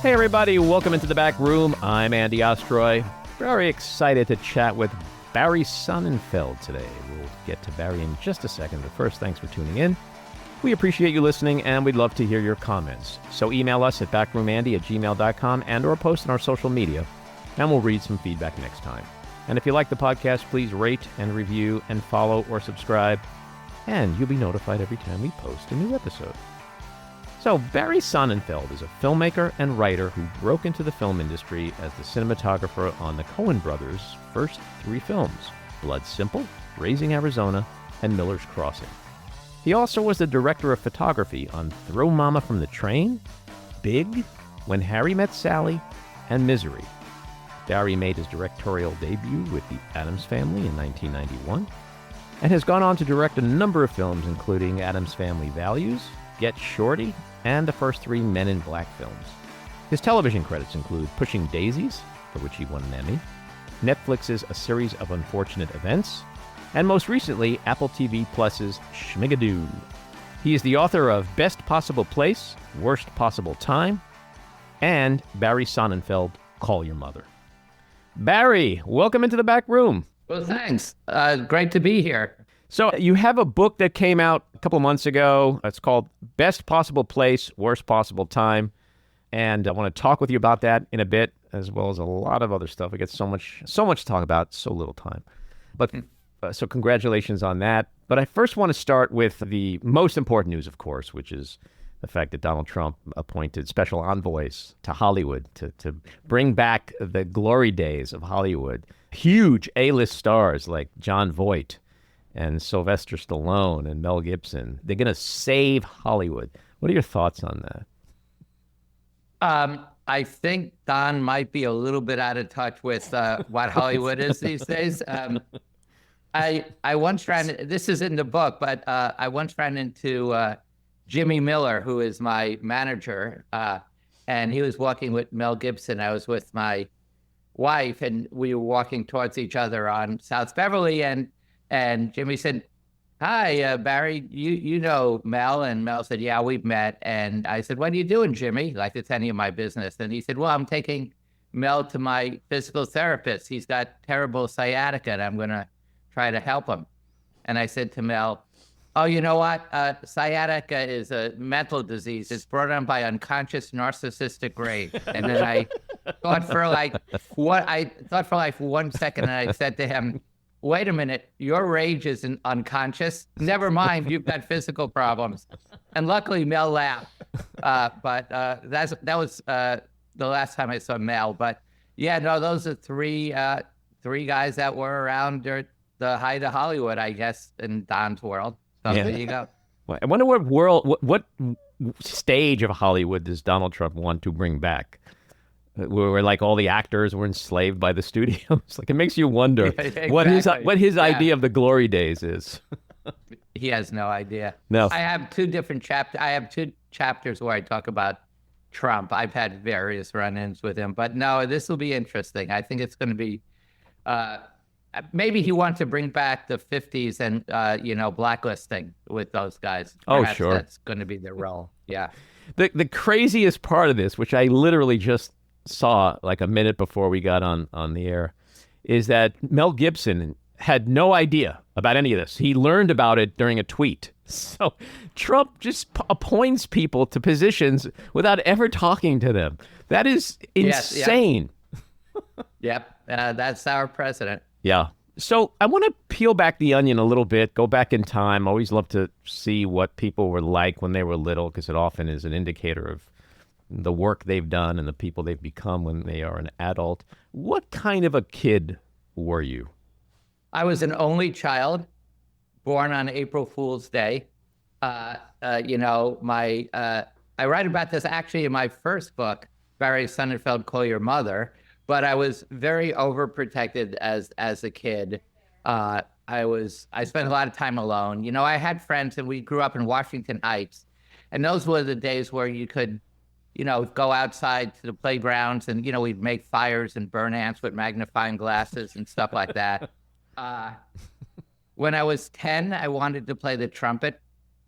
Hey everybody, welcome into the back room. I'm Andy Ostroy. Very excited to chat with Barry Sonnenfeld today. We'll get to Barry in just a second, but first, thanks for tuning in. We appreciate you listening, and we'd love to hear your comments. So email us at backroomandy@gmail.com and or post on our social media, and we'll read some feedback next time. And if you like the podcast, please rate and review and follow or subscribe, and you'll be notified every time we post a new episode. So Barry Sonnenfeld is a filmmaker and writer who broke into the film industry as the cinematographer on the Coen Brothers' first 3 films, Blood Simple, Raising Arizona, and Miller's Crossing. He also was the director of photography on Throw Momma from the Train, Big, When Harry Met Sally, and Misery. Barry made his directorial debut with the Addams Family in 1991, and has gone on to direct a number of films including Addams Family Values, Get Shorty, and the first 3 Men in Black films. His television credits include Pushing Daisies, for which he won an Emmy, Netflix's A Series of Unfortunate Events, and most recently, Apple TV Plus's Schmigadoon. He is the author of Best Possible Place, Worst Possible Time, and Barry Sonnenfeld, Call Your Mother. Barry, welcome into the back room. Well, thanks. Great to be here. So you have a book that came out a couple months ago. It's called Best Possible Place, Worst Possible Time. And I want to talk with you about that in a bit, as well as a lot of other stuff. We get so much to talk about, so little time. But so congratulations on that. But I first want to start with the most important news, of course, which is the fact that Donald Trump appointed special envoys to Hollywood to bring back the glory days of Hollywood. Huge A-list stars like Jon Voight and Sylvester Stallone and Mel Gibson. They're going to save Hollywood. What are your thoughts on that? I think Don might be a little bit out of touch with what Hollywood is these days. I once this is in the book, but I once ran into Jimmy Miller, who is my manager, and he was walking with Mel Gibson. I was with my wife, and we were walking towards each other on South Beverly, and Jimmy said, "Hi, Barry, you know Mel?" And Mel said, "Yeah, we've met." And I said, "What are you doing, Jimmy? Like it's any of my business." And he said, "Well, I'm taking Mel to my physical therapist. He's got terrible sciatica, and I'm going to try to help him." And I said to Mel, "Oh, you know what? Sciatica is a mental disease. It's brought on by unconscious narcissistic rage." And then I thought for like 1 second, and I said to him, "Wait a minute, your rage isn't unconscious. Never mind, you've got physical problems." And luckily, Mel laughed. But that was the last time I saw Mel. But yeah, no, those are three guys that were around the height of Hollywood, I guess, in Don's world. So yeah. There you go. I wonder what stage of Hollywood does Donald Trump want to bring back? Where like all the actors were enslaved by the studios. Like it makes you wonder exactly. what his idea of the glory days is. He has no idea. No. I have 2 different chapters. I have 2 chapters where I talk about Trump. I've had various run-ins with him, but no, this will be interesting. I think it's going to be. Maybe he wants to bring back the 50s and blacklisting with those guys. Perhaps sure. That's going to be their role. Yeah. The craziest part of this, which I literally just saw like a minute before we got on the air, is that Mel Gibson had no idea about any of this. He learned about it during a tweet. So Trump just appoints people to positions without ever talking to them. That is insane. Yep. That's our president. Yeah. So I want to peel back the onion a little bit, go back in time. I always love to see what people were like when they were little, because it often is an indicator of the work they've done and the people they've become when they are an adult. What kind of a kid were you? I was an only child, born on April Fool's Day. I write about this actually in my first book, Barry Sonnenfeld, Call Your Mother. But I was very overprotected as a kid. I spent a lot of time alone. I had friends, and we grew up in Washington Heights, and those were the days where you could, go outside to the playgrounds, and we'd make fires and burn ants with magnifying glasses and stuff like that. When I was 10, I wanted to play the trumpet.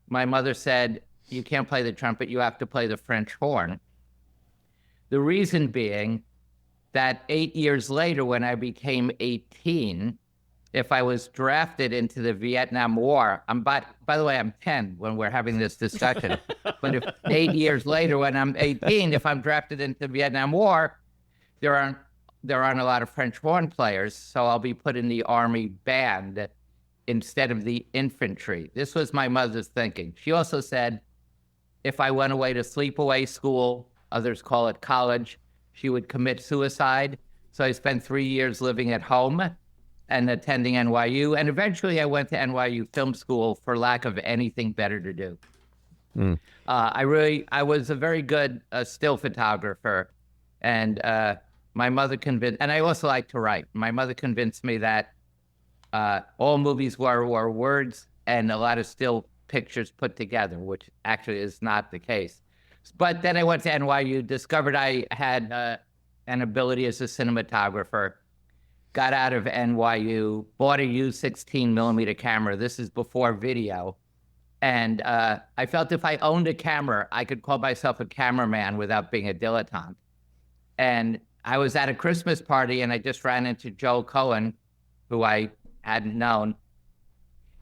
My mother said, "You can't play the trumpet. You have to play the French horn." The reason being that 8 years later, when I became 18, if I was drafted into the Vietnam War, by the way, I'm 10 when we're having this discussion. But if 8 years later, when I'm 18, if I'm drafted into the Vietnam War, there aren't a lot of French horn players, so I'll be put in the Army band instead of the infantry. This was my mother's thinking. She also said, if I went away to sleepaway school, others call it college, she would commit suicide. So I spent 3 years living at home and attending NYU. And eventually I went to NYU Film School for lack of anything better to do. I was a very good still photographer. And my mother convinced, and I also like to write. My mother convinced me that all movies were words and a lot of still pictures put together, which actually is not the case. But then I went to NYU, discovered I had an ability as a cinematographer, got out of NYU, bought a used 16 millimeter camera. This is before video. And I felt if I owned a camera, I could call myself a cameraman without being a dilettante. And I was at a Christmas party and I just ran into Joel Coen, who I hadn't known.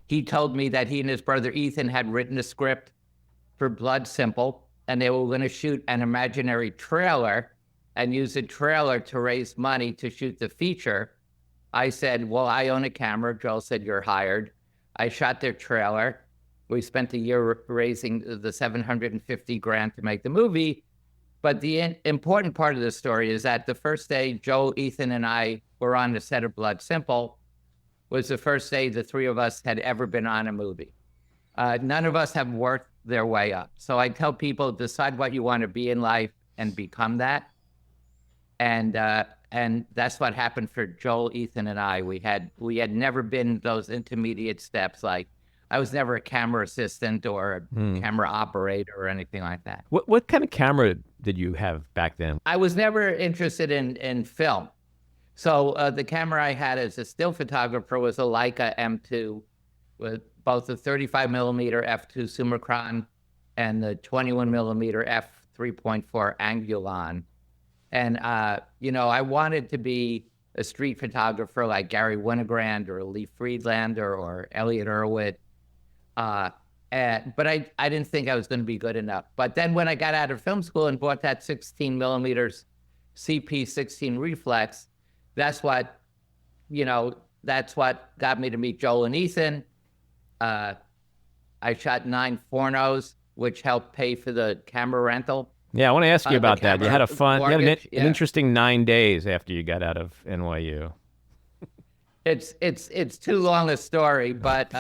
He told me that he and his brother Ethan had written a script for Blood Simple, and they were going to shoot an imaginary trailer and use the trailer to raise money to shoot the feature. I said, well, I own a camera. Joel said, you're hired. I shot their trailer. We spent a year raising the $750,000 to make the movie. But the important part of the story is that the first day Joel, Ethan, and I were on the set of Blood Simple was the first day the three of us had ever been on a movie. None of us have worked their way up. So I tell people, decide what you want to be in life and become that. And that's what happened for Joel, Ethan, and I. We had never been those intermediate steps. Like I was never a camera assistant or a camera operator or anything like that. What kind of camera did you have back then? I was never interested in film. So the camera I had as a still photographer was a Leica M2 with both the 35 millimeter f2 Summicron and the 21 millimeter f3.4 Angulon. And, I wanted to be a street photographer like Gary Winogrand or Lee Friedlander or Elliot Erwitt. But I didn't think I was going to be good enough. But then when I got out of film school and bought that 16 millimeters CP16 reflex, that's what got me to meet Joel and Ethan. I shot 9 pornos, which helped pay for the camera rental. Yeah, I want to ask you about that. You had you had an interesting 9 days after you got out of NYU. It's too long a story, but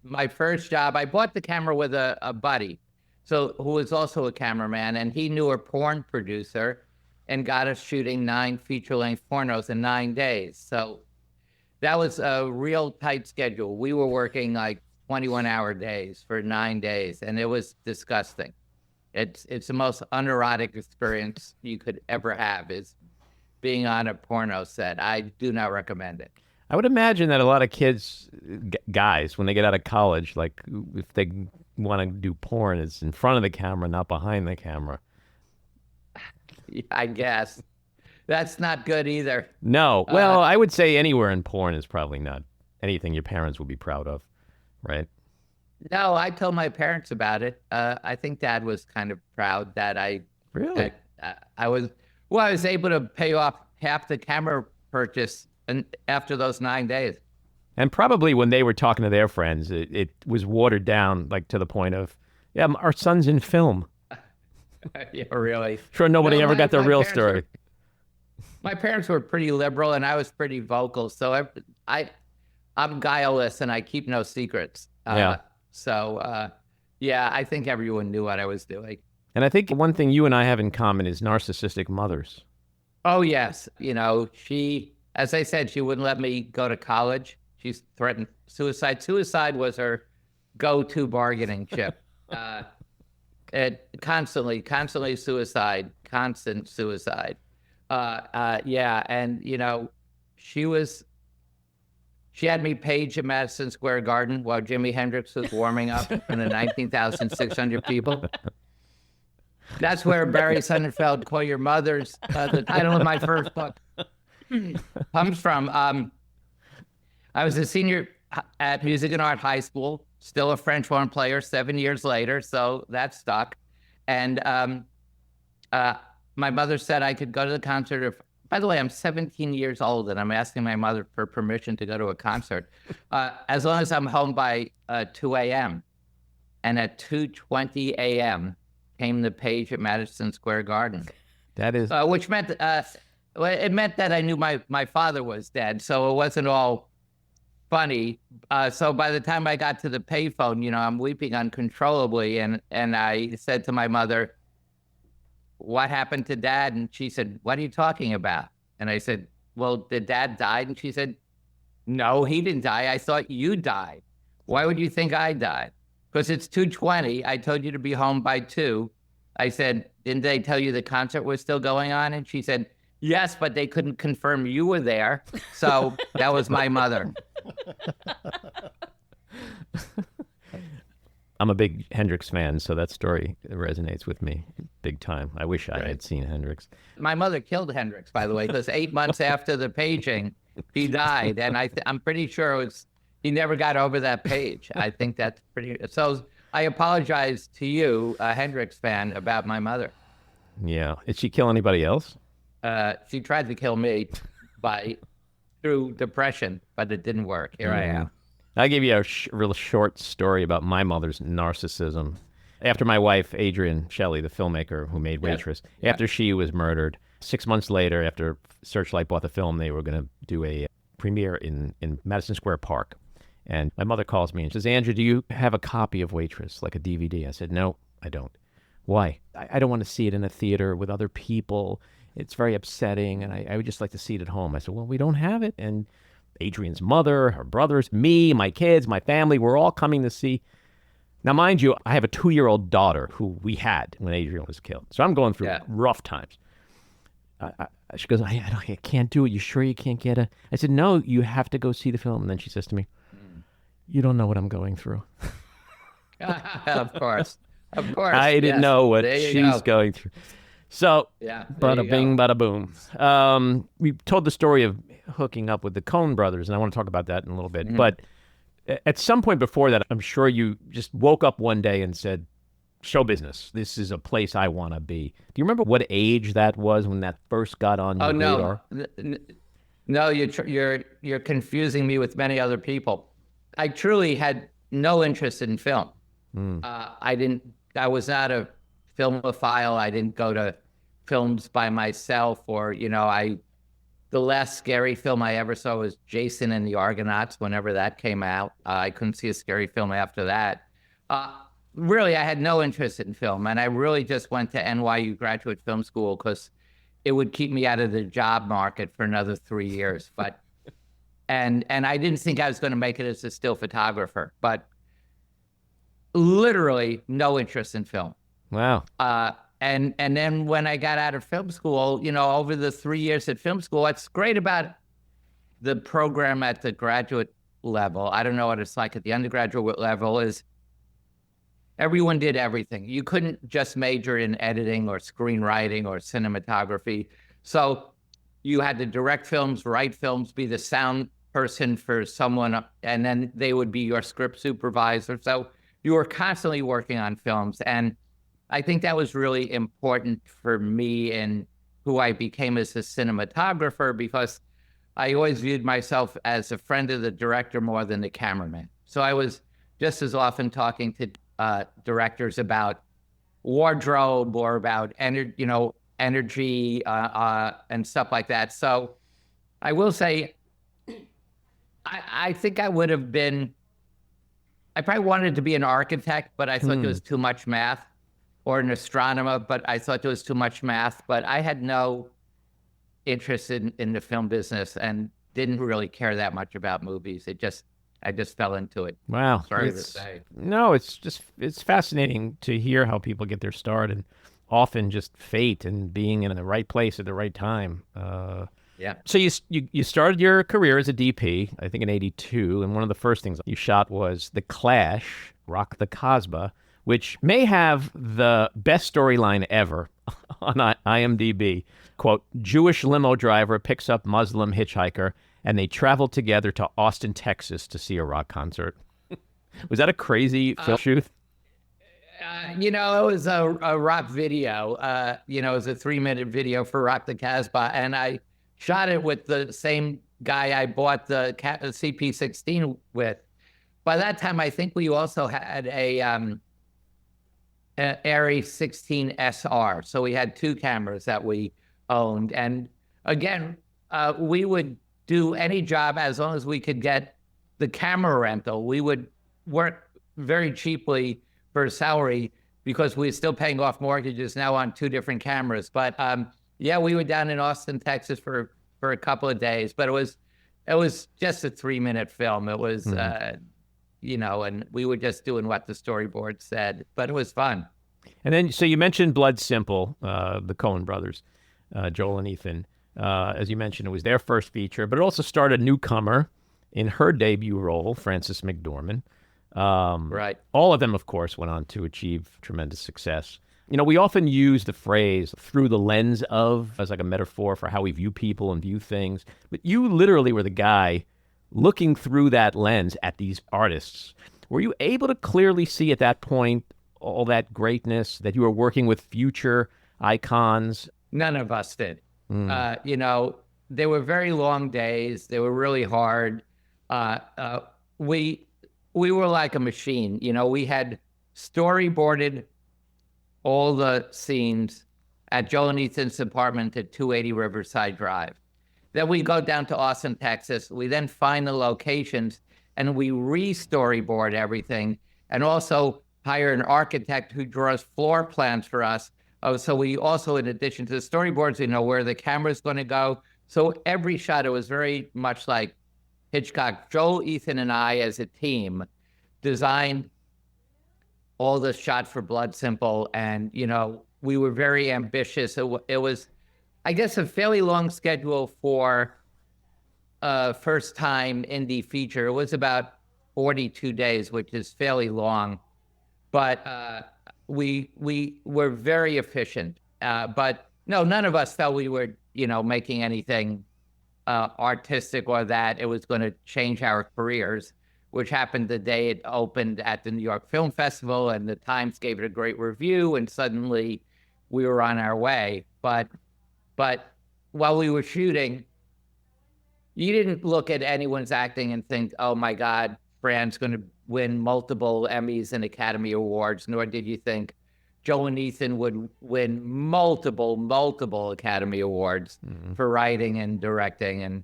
my first job, I bought the camera with a buddy, who was also a cameraman, and he knew a porn producer and got us shooting 9 feature-length pornos in 9 days. So that was a real tight schedule. We were working like 21-hour days for 9 days, and it was disgusting. It's the most unerotic experience you could ever have, is being on a porno set. I do not recommend it. I would imagine that a lot of kids, guys, when they get out of college, like if they want to do porn, it's in front of the camera, not behind the camera. I guess. That's not good either. No. Well, I would say anywhere in porn is probably not anything your parents would be proud of, right? No, I told my parents about it. I think Dad was kind of proud that I was able to pay off half the camera purchase after those 9 days. And probably when they were talking to their friends, it was watered down, like to the point of, yeah, our son's in film. Yeah, really. Sure, nobody ever got the real story. My parents were pretty liberal, and I was pretty vocal. So I'm guileless, and I keep no secrets. Yeah. I think everyone knew what I was doing. And I think one thing you and I have in common is narcissistic mothers. Oh, yes. She, as I said, she wouldn't let me go to college. She threatened suicide. Suicide was her go-to bargaining chip. Constantly suicide, constant suicide. And she had me page at Madison Square Garden while Jimi Hendrix was warming up in the 19,600 people. That's where Barry Sonnenfeld, Call Your Mother's, the title of my first book, comes from. I was a senior at Music and Art High School, still a French horn player 7 years later, so that stuck. And my mother said I could go to the concert. By the way, I'm 17 years old, and I'm asking my mother for permission to go to a concert, as long as I'm home by 2 a.m. And at 2:20 a.m. came the page at Madison Square Garden. That is... which meant, it meant that I knew my father was dead, so it wasn't all funny. So by the time I got to the payphone, I'm weeping uncontrollably, and I said to my mother, "What happened to Dad?" And she said, "What are you talking about?" And I said, "Well, did Dad die?" And she said, "No, he didn't die. I thought you died. Why would you think I died?" Because it's 2:20. I told you to be home by 2. I said, "Didn't they tell you the concert was still going on?" And she said, "Yes, but they couldn't confirm you were there." So that was my mother. I'm a big Hendrix fan, so that story resonates with me big time. I wish I had seen Hendrix. My mother killed Hendrix, by the way, because 8 months after the paging, he died. And I'm pretty sure he never got over that page. I think that's pretty... So I apologize to you, a Hendrix fan, about my mother. Yeah. Did she kill anybody else? She tried to kill me through depression, but it didn't work. Here I am. I'll give you a real short story about my mother's narcissism. After my wife, Adrienne Shelley, the filmmaker who made Waitress, after she was murdered, 6 months later, after Searchlight bought the film, they were going to do a premiere in Madison Square Park. And my mother calls me and says, "Andrew, do you have a copy of Waitress, like a DVD?" I said, "No, I don't." "Why?" I don't want to see it in a theater with other people. It's very upsetting, and I would just like to see it at home." I said, "Well, we don't have it." And Adrienne's mother, her brothers, me, my kids, my family, we're all coming to see. Now, mind you, I have a 2-year-old daughter who we had when Adrienne was killed. So I'm going through rough times. She goes, I can't do it. You sure you can't get a... I said, "No, you have to go see the film." And then she says to me, "You don't know what I'm going through." Of course. Of course. I didn't know what she's going through. So, bada bing, bada boom. We told the story of hooking up with the Coen Brothers, and I want to talk about that in a little bit. Mm-hmm. But at some point before that, I'm sure you just woke up one day and said, "Show business. This is a place I want to be." Do you remember what age that was when that first got on your radar? No, you're confusing me with many other people. I truly had no interest in film. I was not a filmophile. I didn't go to films by myself, or the last scary film I ever saw was Jason and the Argonauts, whenever that came out. I couldn't see a scary film after that. Really, I had no interest in film, and I really just went to NYU Graduate Film School because it would keep me out of the job market for another 3 years. But and I didn't think I was going to make it as a still photographer, but literally no interest in film. Wow. And then when I got out of film school, over the 3 years at film school, what's great about the program at the graduate level, I don't know what it's like at the undergraduate level, is everyone did everything. You couldn't just major in editing or screenwriting or cinematography. So you had to direct films, write films, be the sound person for someone, and then they would be your script supervisor. So you were constantly working on films. And I think that was really important for me in who I became as a cinematographer, because I always viewed myself as a friend of the director more than the cameraman. So I was just as often talking to directors about wardrobe or about energy and stuff like that. So I will say, I think I would have been, I probably wanted to be an architect, but I thought there was too much math, or an astronomer, but I thought there was too much math. But I had no interest in the film business and didn't really care that much about movies. I just fell into it. Wow. Sorry to say. No, it's fascinating to hear how people get their start, and often just fate and being in the right place at the right time. Yeah. So you started your career as a DP, I think in '82, and one of the first things you shot was The Clash, Rock the Casbah, which may have the best storyline ever on IMDb. Quote, Jewish limo driver picks up Muslim hitchhiker and they travel together to Austin, Texas to see a rock concert. Was that a crazy film shoot? It was a rock video. It was a 3-minute video for Rock the Casbah. And I shot it with the same guy I bought the CP16 with. By that time, I think we also had an Arri 16 SR. So we had 2 cameras that we owned. And again, we would do any job as long as we could get the camera rental. We would work very cheaply for a salary because we were still paying off mortgages now on 2 different cameras. But we were down in Austin, Texas for a couple of days, but it was just a 3-minute film. It was, and we were just doing what the storyboard said, but it was fun. And then, so you mentioned Blood Simple, the Coen Brothers, Joel and Ethan. As you mentioned, it was their first feature, but it also starred a newcomer in her debut role, Frances McDormand. Right. All of them, of course, went on to achieve tremendous success. We often use the phrase through the lens of as like a metaphor for how we view people and view things. But you literally were the guy looking through that lens at these artists. Were you able to clearly see at that point all that greatness, that you were working with future icons? None of us did. They were very long days. They were really hard. We were like a machine. We had storyboarded all the scenes at Joel and Ethan's apartment at 280 Riverside Drive. Then we go down to Austin, Texas. We then find the locations and we re-storyboard everything and also hire an architect who draws floor plans for us. So we also, in addition to the storyboards, where the camera's going to go. So every shot, it was very much like Hitchcock. Joel, Ethan, and I, as a team, designed all the shots for Blood Simple. And, we were very ambitious. It was, I guess, a fairly long schedule for a first-time indie feature. It was about 42 days, which is fairly long. But we were very efficient. But no, none of us felt we were, making anything artistic or that it was going to change our careers, which happened the day it opened at the New York Film Festival, and the Times gave it a great review, and suddenly we were on our way. But while we were shooting, you didn't look at anyone's acting and think, oh my God, Fran's going to win multiple Emmys and Academy Awards, nor did you think Joel and Ethan would win multiple Academy Awards for writing and directing. And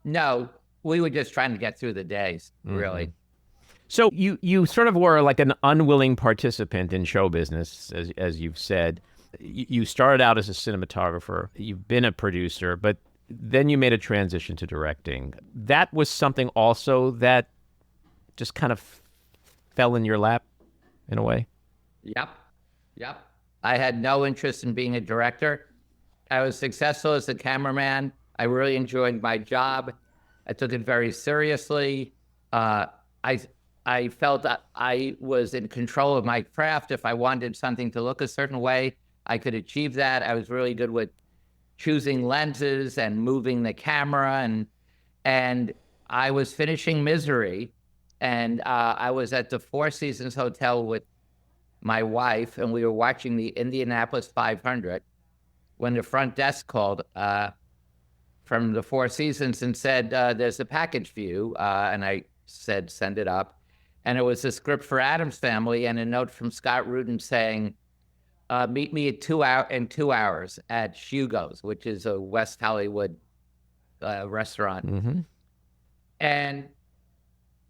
no, we were just trying to get through the days, really. So you sort of were like an unwilling participant in show business, as you've said. You started out as a cinematographer. You've been a producer, but then you made a transition to directing. That was something also that just kind of fell in your lap in a way? Yep. I had no interest in being a director. I was successful as a cameraman. I really enjoyed my job. I took it very seriously. I felt that I was in control of my craft. If I wanted something to look a certain way, I could achieve that. I was really good with choosing lenses and moving the camera. And I was finishing Misery, and I was at the Four Seasons Hotel with my wife, and we were watching the Indianapolis 500 when the front desk called from the Four Seasons and said, there's a package for you. And I said, send it up. And it was a script for Addams Family and a note from Scott Rudin saying, meet me at 2 hours at Hugo's, which is a West Hollywood restaurant. And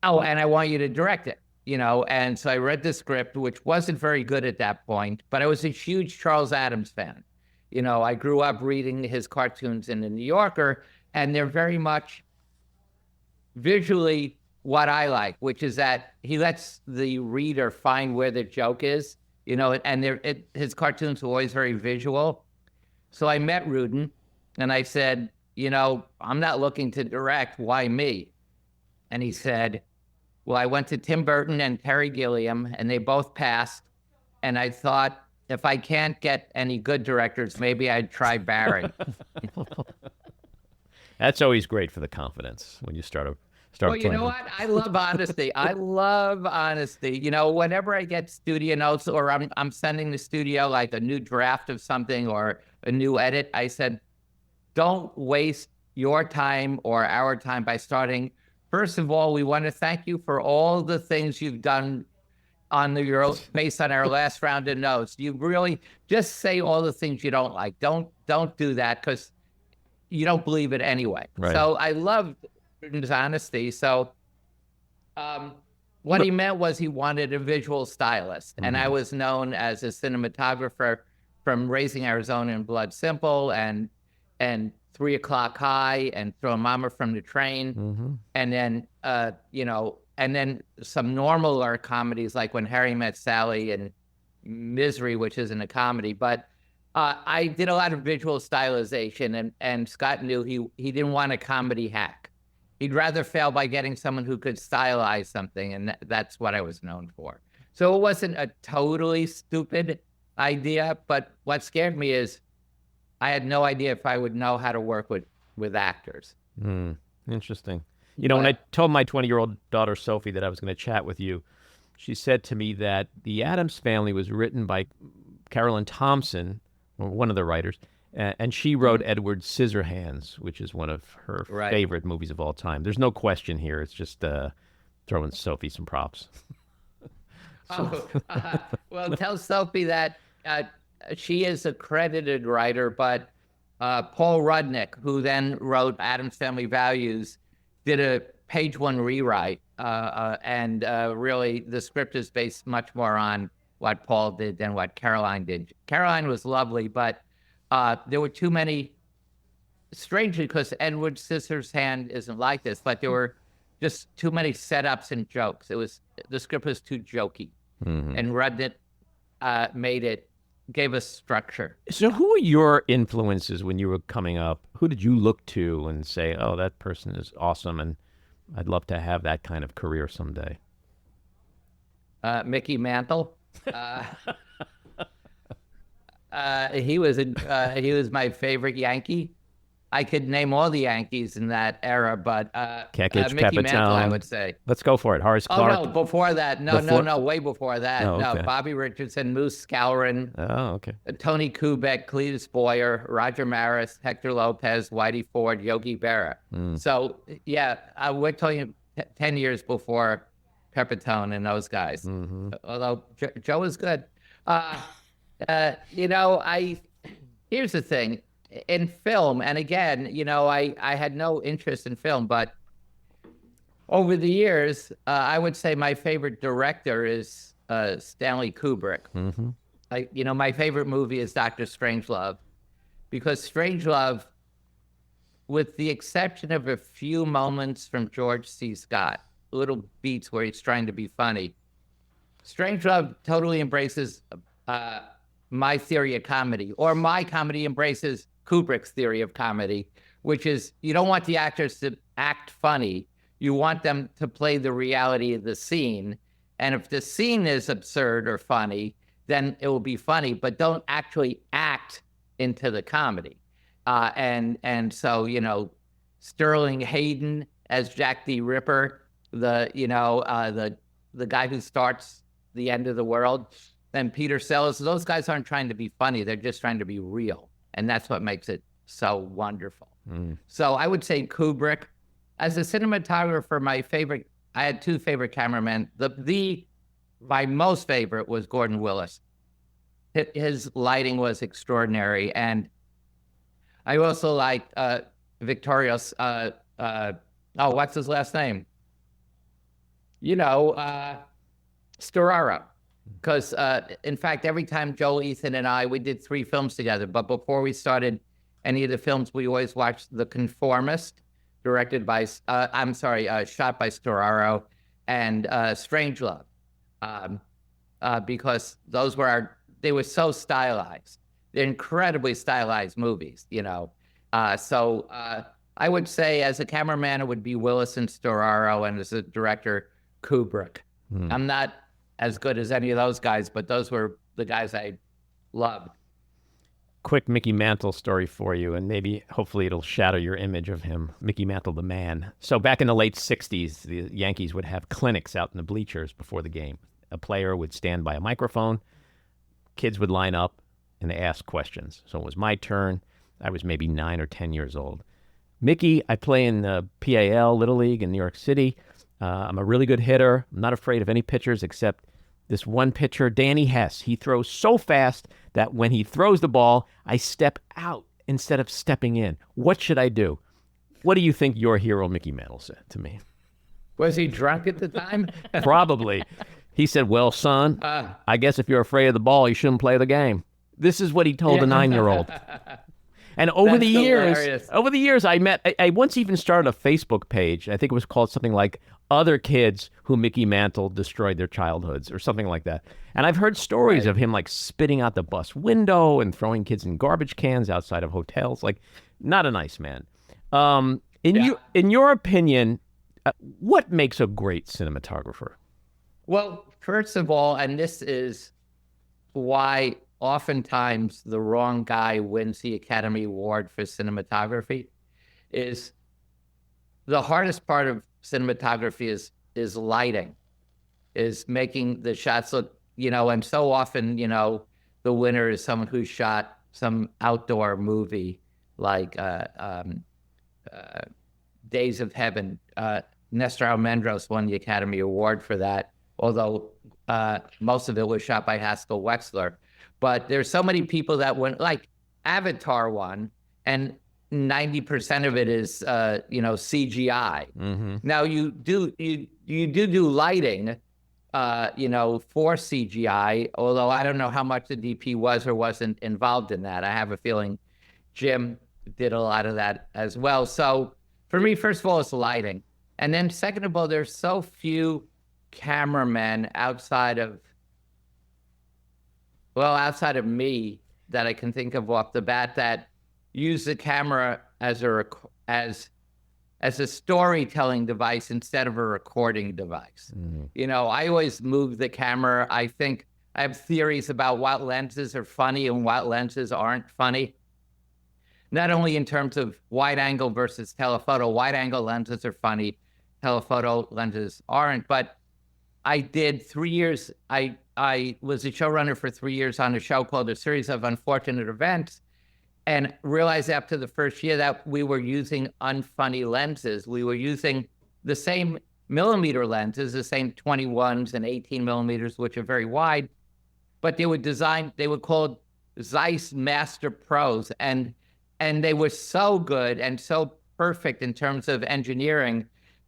I want you to direct it, And so I read the script, which wasn't very good at that point, but I was a huge Charles Addams fan. I grew up reading his cartoons in the New Yorker, and they're very much visually what I like, which is that he lets the reader find where the joke is, and his cartoons were always very visual. So I met Rudin, and I said, I'm not looking to direct. Why me? And he said, Well, I went to Tim Burton and Terry Gilliam, and they both passed. And I thought, if I can't get any good directors, maybe I'd try Barry. That's always great for the confidence when you start Well, you playing. know what? I love honesty. I love honesty. You know, whenever I get studio notes or I'm sending the studio like a new draft of something or a new edit, I said, don't waste your time or our time by starting. First of all, we want to thank you for all the things you've done based on our last round of notes. You really just say all the things you don't like. Don't do that because you don't believe it anyway. Right. So I loved his honesty. So what he meant was he wanted a visual stylist. And I was known as a cinematographer from Raising Arizona and Blood Simple and 3 O'Clock High and Throw Momma from the Train. And then, and then some normaler comedies like When Harry Met Sally and Misery, which isn't a comedy. But I did a lot of visual stylization, and Scott knew he didn't want a comedy hack. He'd rather fail by getting someone who could stylize something, and that's what I was known for. So it wasn't a totally stupid idea, but what scared me is I had no idea if I would know how to work with actors. Interesting. You know, when I told my 20-year-old daughter, Sophie, that I was going to chat with you, she said to me that The Addams Family was written by Carolyn Thompson, or one of the writers, and she wrote Edward Scissorhands, which is one of her favorite movies of all time. There's no question here. It's just throwing Sophie some props. Well, tell Sophie that she is a credited writer, but Paul Rudnick, who then wrote Addams Family Values, did a page 1 rewrite, and really the script is based much more on what Paul did than what Caroline did. Caroline was lovely, but there were too many, strangely, because Edward Scissorhands isn't like this, but there were just too many setups and jokes. The script was too jokey, and Rudnick gave us structure. So who were your influences when you were coming up? Who did you look to and say, oh, that person is awesome, and I'd love to have that kind of career someday? Mickey Mantle. He was my favorite Yankee. I could name all the Yankees in that era, but Kekich, Mickey Pepitone. Mantle, I would say. Let's go for it. Horace Clarke. Oh, no, before that. No, way before that. Oh, okay. No, Bobby Richardson, Moose Scourin, Oh, okay. Tony Kubek, Cletus Boyer, Roger Maris, Hector Lopez, Whitey Ford, Yogi Berra. So, yeah, we're talking 10 years before Pepitone and those guys. Although Joe is good. Here's the thing. In film, and again, I had no interest in film, but over the years, I would say my favorite director is Stanley Kubrick. My favorite movie is Dr. Strangelove, because Strangelove, with the exception of a few moments from George C. Scott, little beats where he's trying to be funny, Strangelove totally embraces my theory of comedy, or my comedy embraces Kubrick's theory of comedy, which is you don't want the actors to act funny. You want them to play the reality of the scene. And if the scene is absurd or funny, then it will be funny, but don't actually act into the comedy. And so, Sterling Hayden as Jack the Ripper, the guy who starts the end of the world, then Peter Sellers, those guys aren't trying to be funny. They're just trying to be real. And that's what makes it so wonderful. So I would say Kubrick. As a cinematographer, I had 2 favorite cameramen. My most favorite was Gordon Willis. His lighting was extraordinary. And I also liked Victoria's, what's his last name? Storaro. Because, in fact, every time Joel, Ethan, and we did 3 films together. But before we started any of the films, we always watched The Conformist, shot by Storaro, and Strangelove, because they were so stylized. They're incredibly stylized movies, So I would say as a cameraman, it would be Willis and Storaro, and as a director, Kubrick. I'm not as good as any of those guys, but those were the guys I loved. Quick Mickey Mantle story for you, and maybe hopefully it'll shatter your image of him. Mickey Mantle, the man. So back in the late 60s, the Yankees would have clinics out in the bleachers before the game. A player would stand by a microphone. Kids would line up and they ask questions. So it was my turn. I was maybe 9 or 10 years old. Mickey, I play in the PAL, Little League in New York City. I'm a really good hitter. I'm not afraid of any pitchers except this one pitcher, Danny Hess. He throws so fast that when he throws the ball, I step out instead of stepping in. What should I do? What do you think your hero, Mickey Mantle, said to me? Was he drunk at the time? Probably. He said, well, son, I guess if you're afraid of the ball, you shouldn't play the game. This is what he told a 9-year-old. And over the years, I once even started a Facebook page. I think it was called something like Other Kids Who Mickey Mantle Destroyed Their Childhoods or something like that. And I've heard stories of him like spitting out the bus window and throwing kids in garbage cans outside of hotels. Like, not a nice man. In your opinion, what makes a great cinematographer? Well, first of all, and this is why oftentimes the wrong guy wins the Academy Award for cinematography, is the hardest part of cinematography is lighting, is making the shots look, and so often, the winner is someone who shot some outdoor movie like Days of Heaven. Nestor Almendros won the Academy Award for that, although most of it was shot by Haskell Wexler. But there's so many people that went, like Avatar won, and 90% of it is, CGI. Mm-hmm. Now you do lighting, for CGI, although I don't know how much the DP was or wasn't involved in that. I have a feeling Jim did a lot of that as well. So for me, first of all, it's lighting. And then second of all, there's so few cameramen outside of me that I can think of off the bat that use the camera as a storytelling device instead of a recording device. Mm-hmm. I always move the camera. I think I have theories about what lenses are funny and what lenses aren't funny. Not only in terms of wide angle versus telephoto. Wide angle lenses are funny, telephoto lenses aren't. But I did 3 years. I was a showrunner for 3 years on a show called A Series of Unfortunate Events, and realized after the first year that we were using unfunny lenses. We were using the same millimeter lenses, the same 21s and 18 millimeters, which are very wide, but they were called Zeiss Master Pros, and they were so good and so perfect in terms of engineering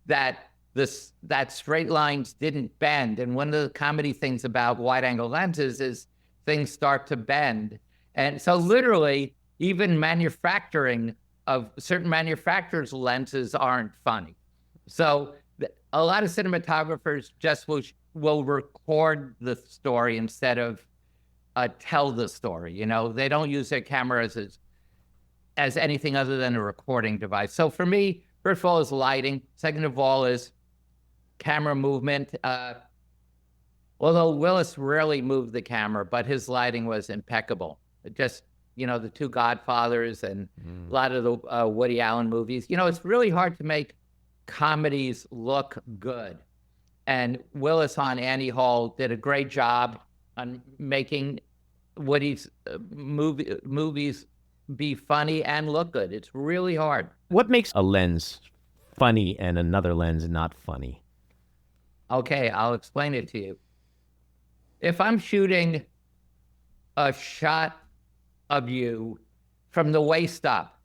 that straight lines didn't bend. And one of the comedy things about wide angle lenses is things start to bend. And so literally, even manufacturing of certain manufacturers' lenses aren't funny. So a lot of cinematographers just will record the story instead of tell the story. They don't use their cameras as anything other than a recording device. So for me, first of all, is lighting. Second of all is camera movement. Although Willis rarely moved the camera, but his lighting was impeccable. Just, the two Godfathers and a lot of the Woody Allen movies. It's really hard to make comedies look good. And Willis on Annie Hall did a great job on making Woody's movies be funny and look good. It's really hard. What makes a lens funny and another lens not funny? Okay, I'll explain it to you. If I'm shooting a shot of you from the waist up,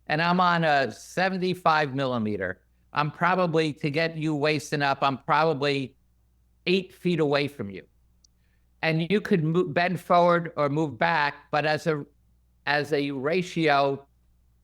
and I'm on a 75 millimeter, to get you waisting up, I'm probably 8 feet away from you. And you could bend forward or move back, but as a ratio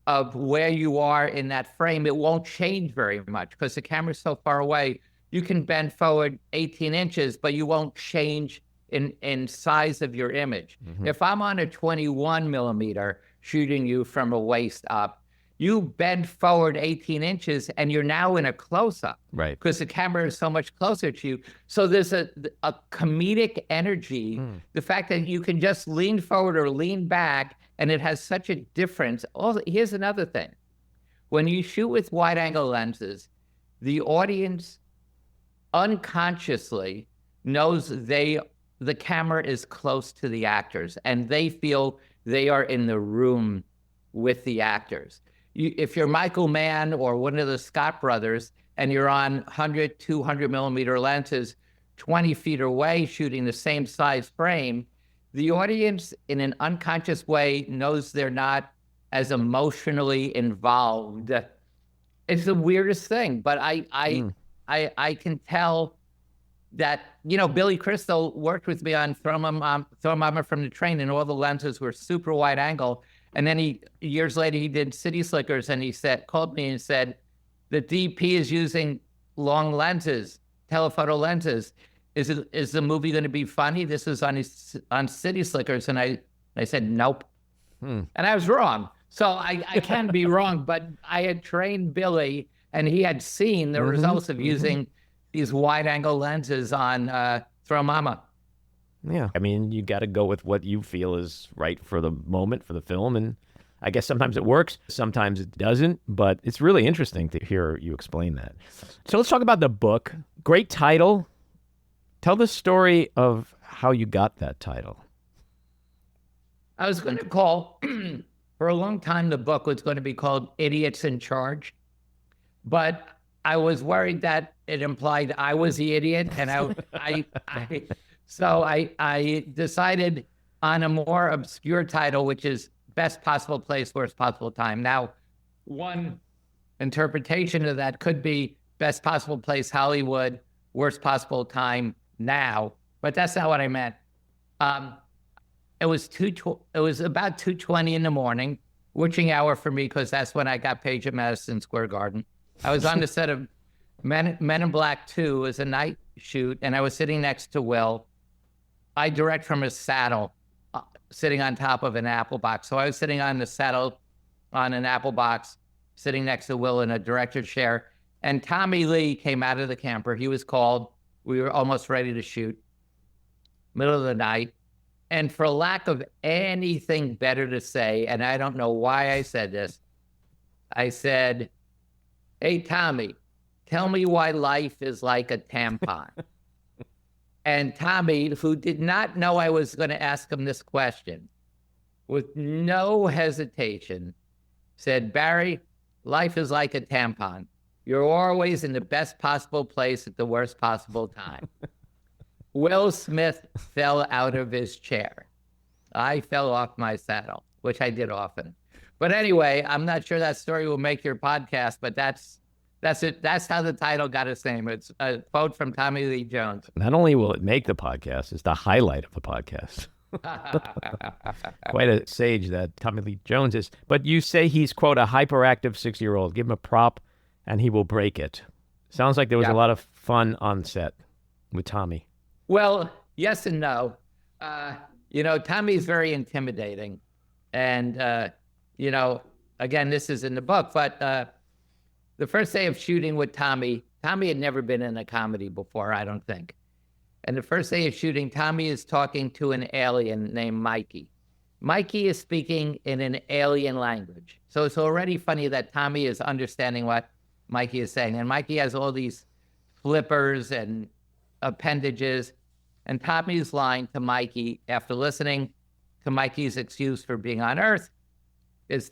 of where you are in that frame, it won't change very much because the camera's so far away. You can bend forward 18 inches, but you won't change in size of your image. Mm-hmm. If I'm on a 21 millimeter shooting you from a waist up, you bend forward 18 inches and you're now in a close-up. Right. Because the camera is so much closer to you. So there's a comedic energy. The fact that you can just lean forward or lean back, and it has such a difference. Also, here's another thing. When you shoot with wide-angle lenses, the audience unconsciously knows the camera is close to the actors, and they feel they are in the room with the actors. If you're Michael Mann or one of the Scott brothers, and you're on 100, 200 millimeter lenses, 20 feet away, shooting the same size frame, the audience in an unconscious way knows they're not as emotionally involved. It's the weirdest thing, but I can tell that, Billy Crystal worked with me on Throw Momma from the Train, and all the lenses were super wide angle. And then years later, he did City Slickers, and he called me and said, the DP is using long lenses, telephoto lenses. Is the movie going to be funny? This is on City Slickers. And I said, nope. And I was wrong. So I can be wrong, but I had trained Billy, and he had seen the results of using these wide-angle lenses on Throw Momma. Yeah. I mean, you got to go with what you feel is right for the moment, for the film. And I guess sometimes it works, sometimes it doesn't. But it's really interesting to hear you explain that. So let's talk about the book. Great title. Tell the story of how you got that title. I was going to call, for a long time, the book was going to be called Idiots in Charge. But I was worried that it implied I was the idiot, and so I decided on a more obscure title, which is Best Possible Place, Worst Possible Time. Now, one interpretation of that could be Best Possible Place, Hollywood, Worst Possible Time now, but that's not what I meant. It was about 2:20 in the morning, witching hour for me, because that's when I got paged at Madison Square Garden. I was on the set of Men in Black 2 as a night shoot, and I was sitting next to Will. I direct from a saddle, sitting on top of an apple box. So I was sitting on the saddle on an apple box, sitting next to Will in a director's chair. And Tommy Lee came out of the camper. He was called. We were almost ready to shoot, middle of the night. And for lack of anything better to say, and I don't know why I said this, I said, "Hey, Tommy, tell me why life is like a tampon." And Tommy, who did not know I was going to ask him this question, with no hesitation, said, "Barry, life is like a tampon. You're always in the best possible place at the worst possible time." Will Smith fell out of his chair. I fell off my saddle, which I did often. But anyway, I'm not sure that story will make your podcast, but that's it. That's how the title got its name. It's a quote from Tommy Lee Jones. Not only will it make the podcast, it's the highlight of the podcast. Quite a sage that Tommy Lee Jones is. But you say he's, quote, a hyperactive 6-year-old. Give him a prop and he will break it. Sounds like there was a lot of fun on set with Tommy. Well, yes and no. Tommy's very intimidating. And, again, this is in the book, but the first day of shooting with Tommy had never been in a comedy before, I don't think. And the first day of shooting, Tommy is talking to an alien named Mikey. Mikey is speaking in an alien language. So it's already funny that Tommy is understanding what Mikey is saying. And Mikey has all these flippers and appendages. And Tommy's line to Mikey, after listening to Mikey's excuse for being on Earth,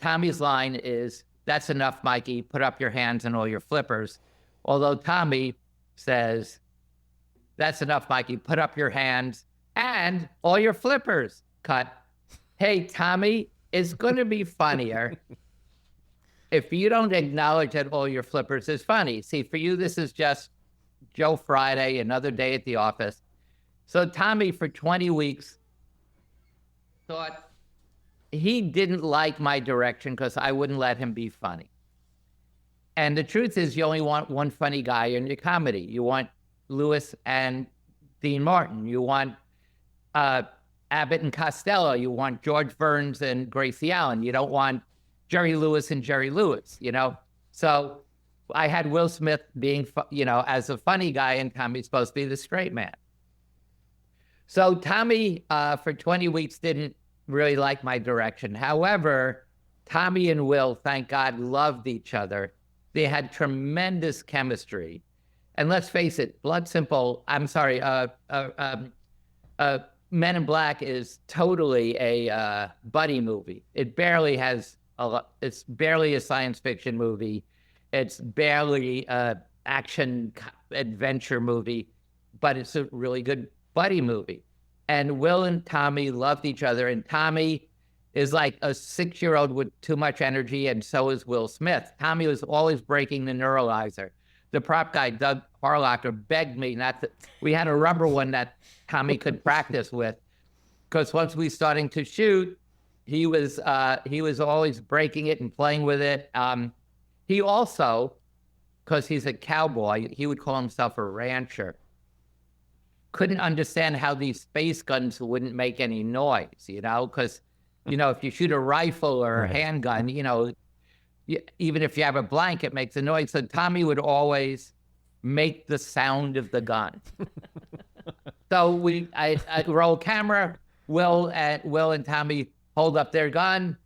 Tommy's line is, "That's enough, Mikey. Put up your hands and all your flippers." Although Tommy says, "That's enough, Mikey. Put up your hands and all your flippers." Cut. Hey, Tommy, it's going to be funnier if you don't acknowledge that all your flippers is funny. See, for you, this is just Joe Friday, another day at the office. So Tommy, for 20 weeks, thought he didn't like my direction because I wouldn't let him be funny. And the truth is, you only want one funny guy in your comedy. You want Lewis and Dean Martin. You want Abbott and Costello. You want George Burns and Gracie Allen. You don't want Jerry Lewis and Jerry Lewis, you know? So I had Will Smith being, you know, as a funny guy, and Tommy's supposed to be the straight man. So Tommy, for 20 weeks, didn't really like my direction. However, Tommy and Will, thank God, loved each other. They had tremendous chemistry. And let's face it, Men in Black is totally a buddy movie. It barely has it's barely a science fiction movie. It's barely an action adventure movie, but it's a really good buddy movie. And Will and Tommy loved each other, and Tommy is like a 6-year-old with too much energy, and so is Will Smith. Tommy was always breaking the neuralizer. The prop guy, Doug Harlocker, begged me not to. We had a rubber one that Tommy could practice with, because once we starting to shoot, he was always breaking it and playing with it. He also, because he's a cowboy, he would call himself a rancher. Couldn't understand how these space guns wouldn't make any noise, you know, because, you know, if you shoot a rifle or a handgun, you know, even if you have a blank, it makes a noise. So Tommy would always make the sound of the gun. So I roll camera, Will and Tommy hold up their guns.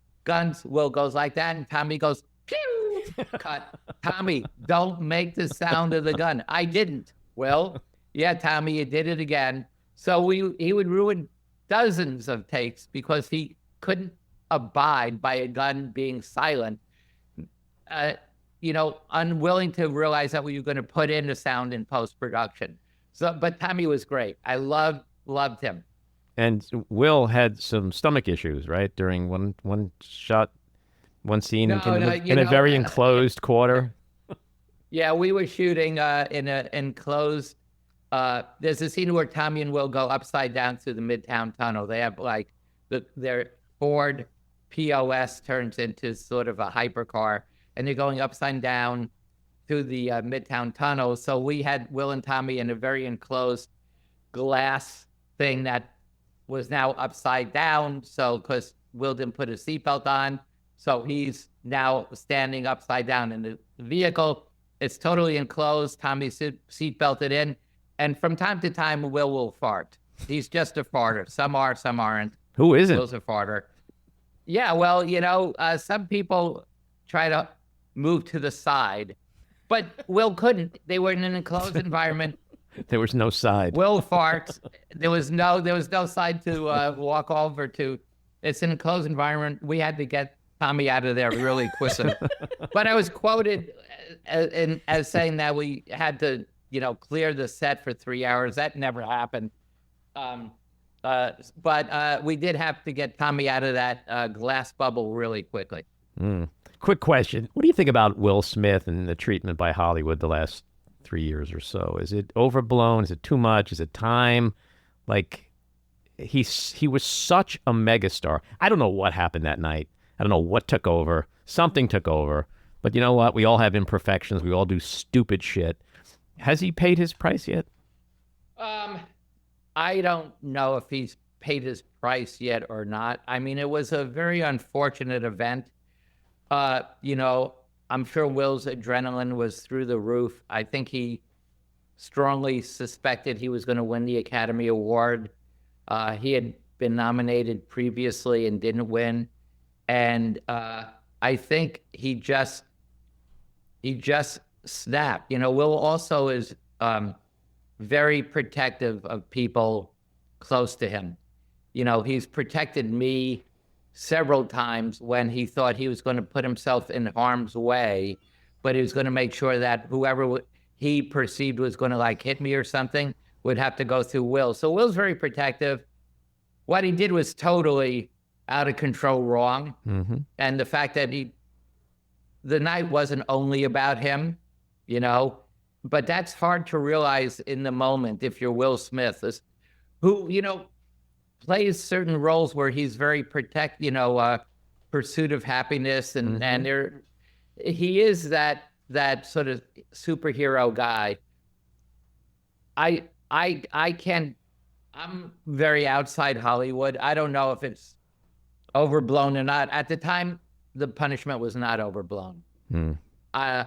Will goes like that, and Tommy goes, pew! Cut. Tommy, don't make the sound of the gun. I didn't. Will, yeah, Tommy, you did it again. So he would ruin dozens of takes because he couldn't abide by a gun being silent. You know, unwilling to realize that we were going to put in the sound in post-production. So, but Tommy was great. I loved him. And Will had some stomach issues, right? During one scene in a very enclosed quarter. Yeah, we were shooting in an enclosed. There's a scene where Tommy and Will go upside down through the Midtown Tunnel. They have like their Ford POS turns into sort of a hypercar, and they're going upside down through the Midtown Tunnel. So we had Will and Tommy in a very enclosed glass thing that was now upside down. So because Will didn't put a seatbelt on, so he's now standing upside down in the vehicle. It's totally enclosed. Tommy's seatbelted in. And from time to time, Will fart. He's just a farter. Some are, some aren't. Who isn't? Will's a farter. Yeah, well, you know, some people try to move to the side, but Will couldn't. They were in an enclosed environment. There was no side. Will farts. There was no side to walk over to. It's an enclosed environment. We had to get Tommy out of there really quickly. But I was quoted as saying that we had to, you know, clear the set for 3 hours. That never happened. But we did have to get Tommy out of that glass bubble really quickly. Quick question. What do you think about Will Smith and the treatment by Hollywood the last 3 years or so? Is it overblown? Is it too much? Is it time? Like, he was such a megastar. I don't know what happened that night. I don't know what took over. Something took over. But you know what? We all have imperfections. We all do stupid shit. Has he paid his price yet? I don't know if he's paid his price yet or not. I mean, it was a very unfortunate event. You know, I'm sure Will's adrenaline was through the roof. I think he strongly suspected he was going to win the Academy Award. He had been nominated previously and didn't win. And I think he just snapped. You know, Will also is very protective of people close to him. You know, he's protected me several times when he thought he was going to put himself in harm's way, but he was going to make sure that whoever he perceived was going to like hit me or something would have to go through Will. So Will's very protective. What he did was totally out of control wrong. Mm-hmm. And the fact that the night wasn't only about him, you know, but that's hard to realize in the moment if you're Will Smith, who, you know, plays certain roles where he's very pursuit of happiness, and he is that sort of superhero guy. I'm very outside Hollywood. I don't know if it's overblown or not. At the time, the punishment was not overblown. I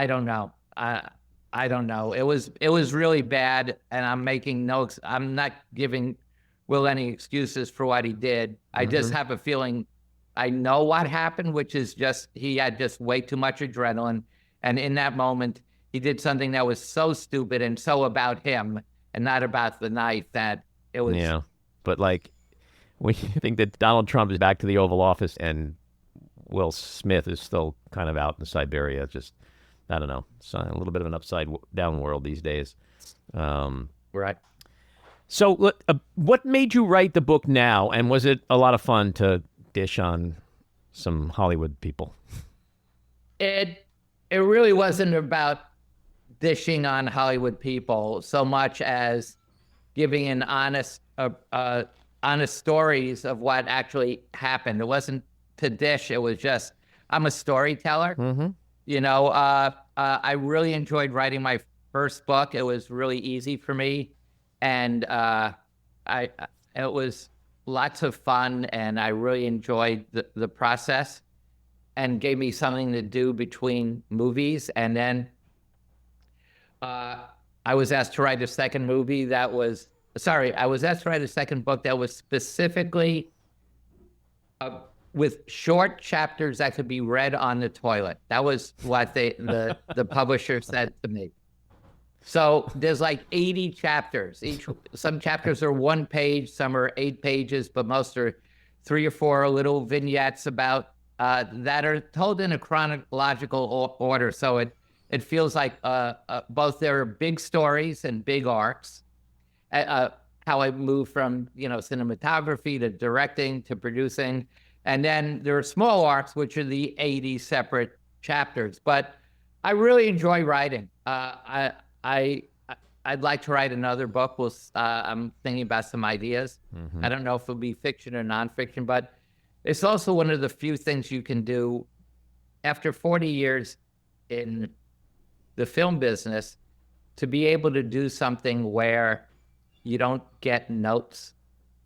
don't know. I don't know. It was really bad, and I'm not giving Will any excuses for what he did. I just have a feeling I know what happened, which is just he had just way too much adrenaline, and in that moment he did something that was so stupid and so about him and not about the night that it was. Yeah, but like when you think that Donald Trump is back to the Oval Office and Will Smith is still kind of out in Siberia, just I don't know, it's a little bit of an upside down world these days. Right. So, what made you write the book now, and was it a lot of fun to dish on some Hollywood people? It really wasn't about dishing on Hollywood people so much as giving an honest stories of what actually happened. It wasn't to dish. It was just, I'm a storyteller. You know, I really enjoyed writing my first book. It was really easy for me. And it was lots of fun, and I really enjoyed the process, and gave me something to do between movies. And then I was asked to write a second movie I was asked to write a second book that was specifically with short chapters that could be read on the toilet. That was what the publisher said to me. So there's like 80 chapters. Some chapters are 1 page, some are 8 pages, but most are 3 or 4 little vignettes about that are told in a chronological order. So it feels like both there are big stories and big arcs. How I moved from cinematography to directing to producing, and then there are small arcs, which are the 80 separate chapters. But I really enjoy writing. I'd like to write another book. I'm thinking about some ideas. I don't know if it'll be fiction or nonfiction, but it's also one of the few things you can do after 40 years in the film business, to be able to do something where you don't get notes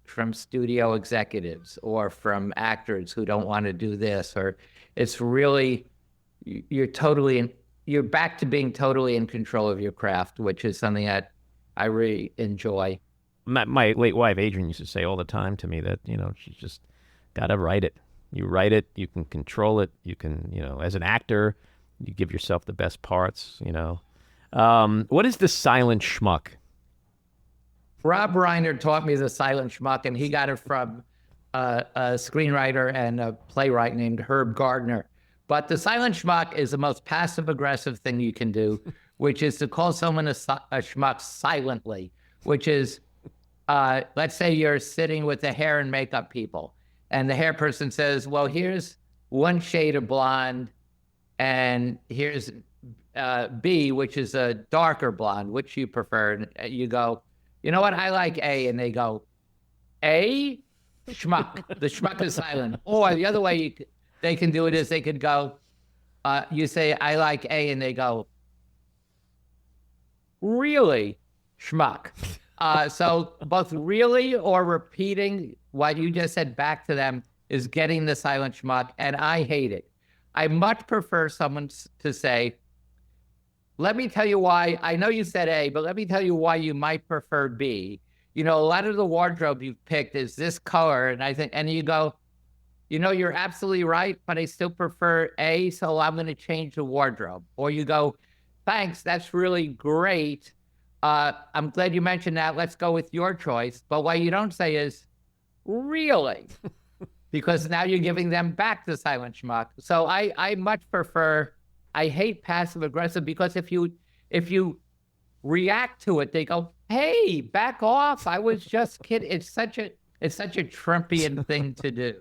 from studio executives or from actors who don't want to do this, or it's really, you're back to being totally in control of your craft, which is something that I really enjoy. My late wife, Adrienne, used to say all the time to me that, she's just got to write it. You write it, you can control it. You can, as an actor, you give yourself the best parts, What is the silent schmuck? Rob Reiner taught me the silent schmuck, and he got it from a screenwriter and a playwright named Herb Gardner. But the silent schmuck is the most passive-aggressive thing you can do, which is to call someone a schmuck silently, which is, let's say you're sitting with the hair and makeup people, and the hair person says, well, here's one shade of blonde, and here's B, which is a darker blonde. Which you prefer? And you go, you know what? I like A. And they go, A? Schmuck. The schmuck is silent. Or the other way they can do it is they could go, you say, I like A. And they go, really? Schmuck. So both really or repeating what you just said back to them is getting the silent schmuck. And I hate it. I much prefer someone to say, let me tell you why. I know you said A, but let me tell you why you might prefer B. A lot of the wardrobe you've picked is this color. And you go, you're absolutely right, but I still prefer A, so I'm going to change the wardrobe. Or you go, thanks, that's really great. I'm glad you mentioned that. Let's go with your choice. But what you don't say is, really? Because now you're giving them back the silent schmuck. So I much prefer, I hate passive aggressive, because if you react to it, they go, hey, back off. I was just kidding. It's such a Trumpian thing to do.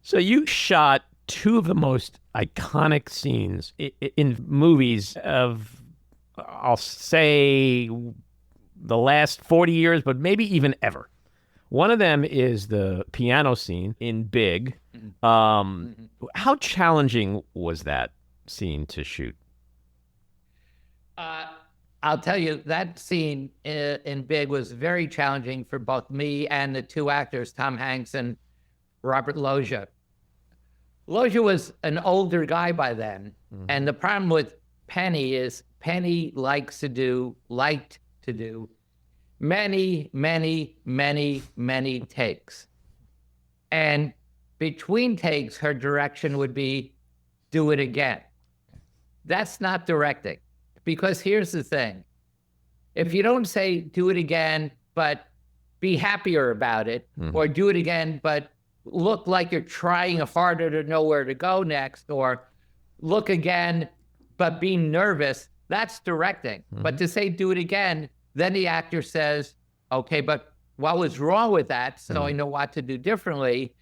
So you shot 2 of the most iconic scenes in movies of, I'll say, the last 40 years, but maybe even ever. One of them is the piano scene in Big. How challenging was that scene to shoot? I'll tell you, that scene in Big was very challenging for both me and the 2 actors, Tom Hanks and Robert Loggia. Loggia was an older guy by then. And the problem with Penny is Penny liked to do many, many, many, many takes. And between takes, her direction would be, do it again. That's not directing. Because here's the thing. If you don't say, do it again, but be happier about it, or do it again, but look like you're trying harder to know where to go next, or look again, but be nervous, that's directing. But to say, do it again, then the actor says, okay, but what was wrong with that? So I know what to do differently.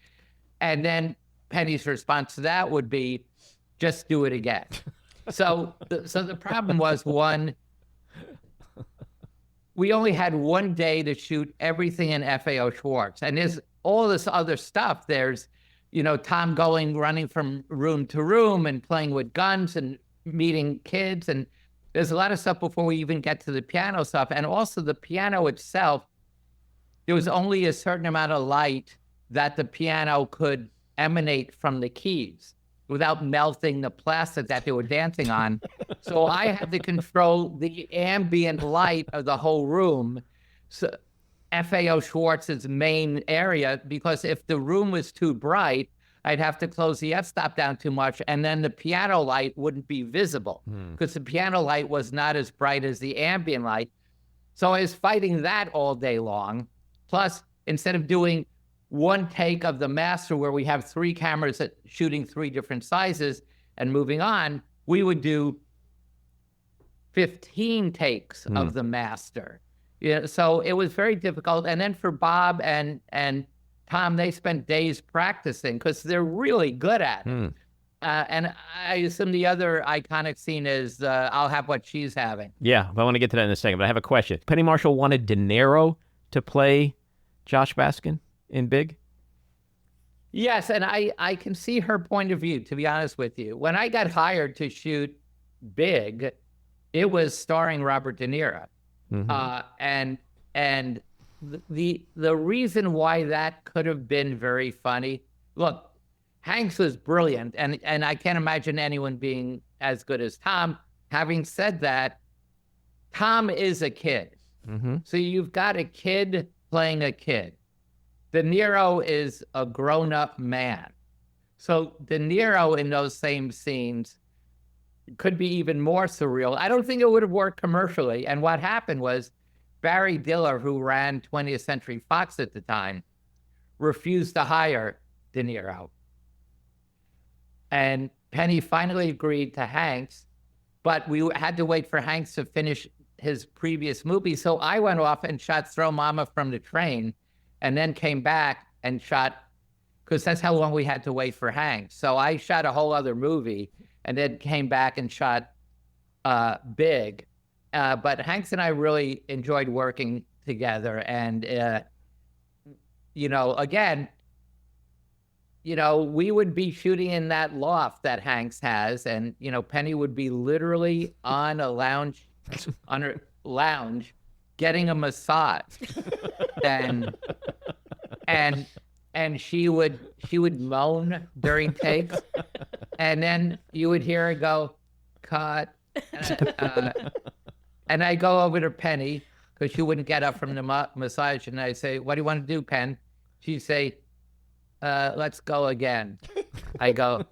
And then Penny's response to that would be, just do it again. So the problem was, one, we only had one day to shoot everything in FAO Schwartz. And there's all this other stuff. There's, Tom running from room to room and playing with guns and meeting kids. And there's a lot of stuff before we even get to the piano stuff. And also the piano itself, there was only a certain amount of light that the piano could emanate from the keys without melting the plastic that they were dancing on. So I had to control the ambient light of the whole room, so FAO Schwartz's main area, because if the room was too bright, I'd have to close the f-stop down too much, and then the piano light wouldn't be visible, because the piano light was not as bright as the ambient light. So I was fighting that all day long. Plus, instead of doing one take of the master where we have 3 cameras shooting 3 different sizes and moving on, we would do 15 takes of the master. So it was very difficult. And then for Bob and Tom, they spent days practicing because they're really good at it. And I assume the other iconic scene is I'll Have What She's Having. Yeah, I want to get to that in a second, but I have a question. Penny Marshall wanted De Niro to play Josh Baskin in Big? Yes, and I can see her point of view, to be honest with you. When I got hired to shoot Big, it was starring Robert De Niro. And the reason why that could have been very funny, look, Hanks was brilliant, and I can't imagine anyone being as good as Tom. Having said that, Tom is a kid. So you've got a kid playing a kid. De Niro is a grown-up man. So De Niro in those same scenes could be even more surreal. I don't think it would have worked commercially. And what happened was Barry Diller, who ran 20th Century Fox at the time, refused to hire De Niro. And Penny finally agreed to Hanks, but we had to wait for Hanks to finish his previous movie. So I went off and shot Throw Momma from the Train, and then came back and shot, because that's how long we had to wait for Hanks. So I shot a whole other movie and then came back and shot Big. But Hanks and I really enjoyed working together. And, again, we would be shooting in that loft that Hanks has, and, Penny would be literally on a lounge, getting a massage. And she would moan during takes, and then you would hear her go, cut. And I go over to Penny, because she wouldn't get up from the massage, and I say, what do you want to do, Pen? She'd say, let's go again. I go,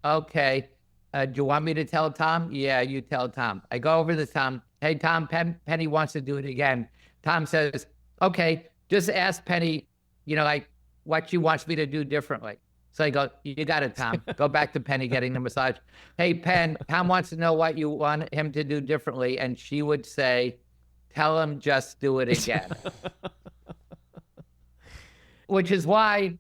okay. Do you want me to tell Tom? Yeah, you tell Tom. I go over to Tom. Hey, Tom, Penny wants to do it again. Tom says, okay, just ask Penny, what she wants me to do differently. So I go, you got it, Tom. Go back to Penny getting the massage. Hey, Pen, Tom wants to know what you want him to do differently. And she would say, tell him just do it again. Which is why,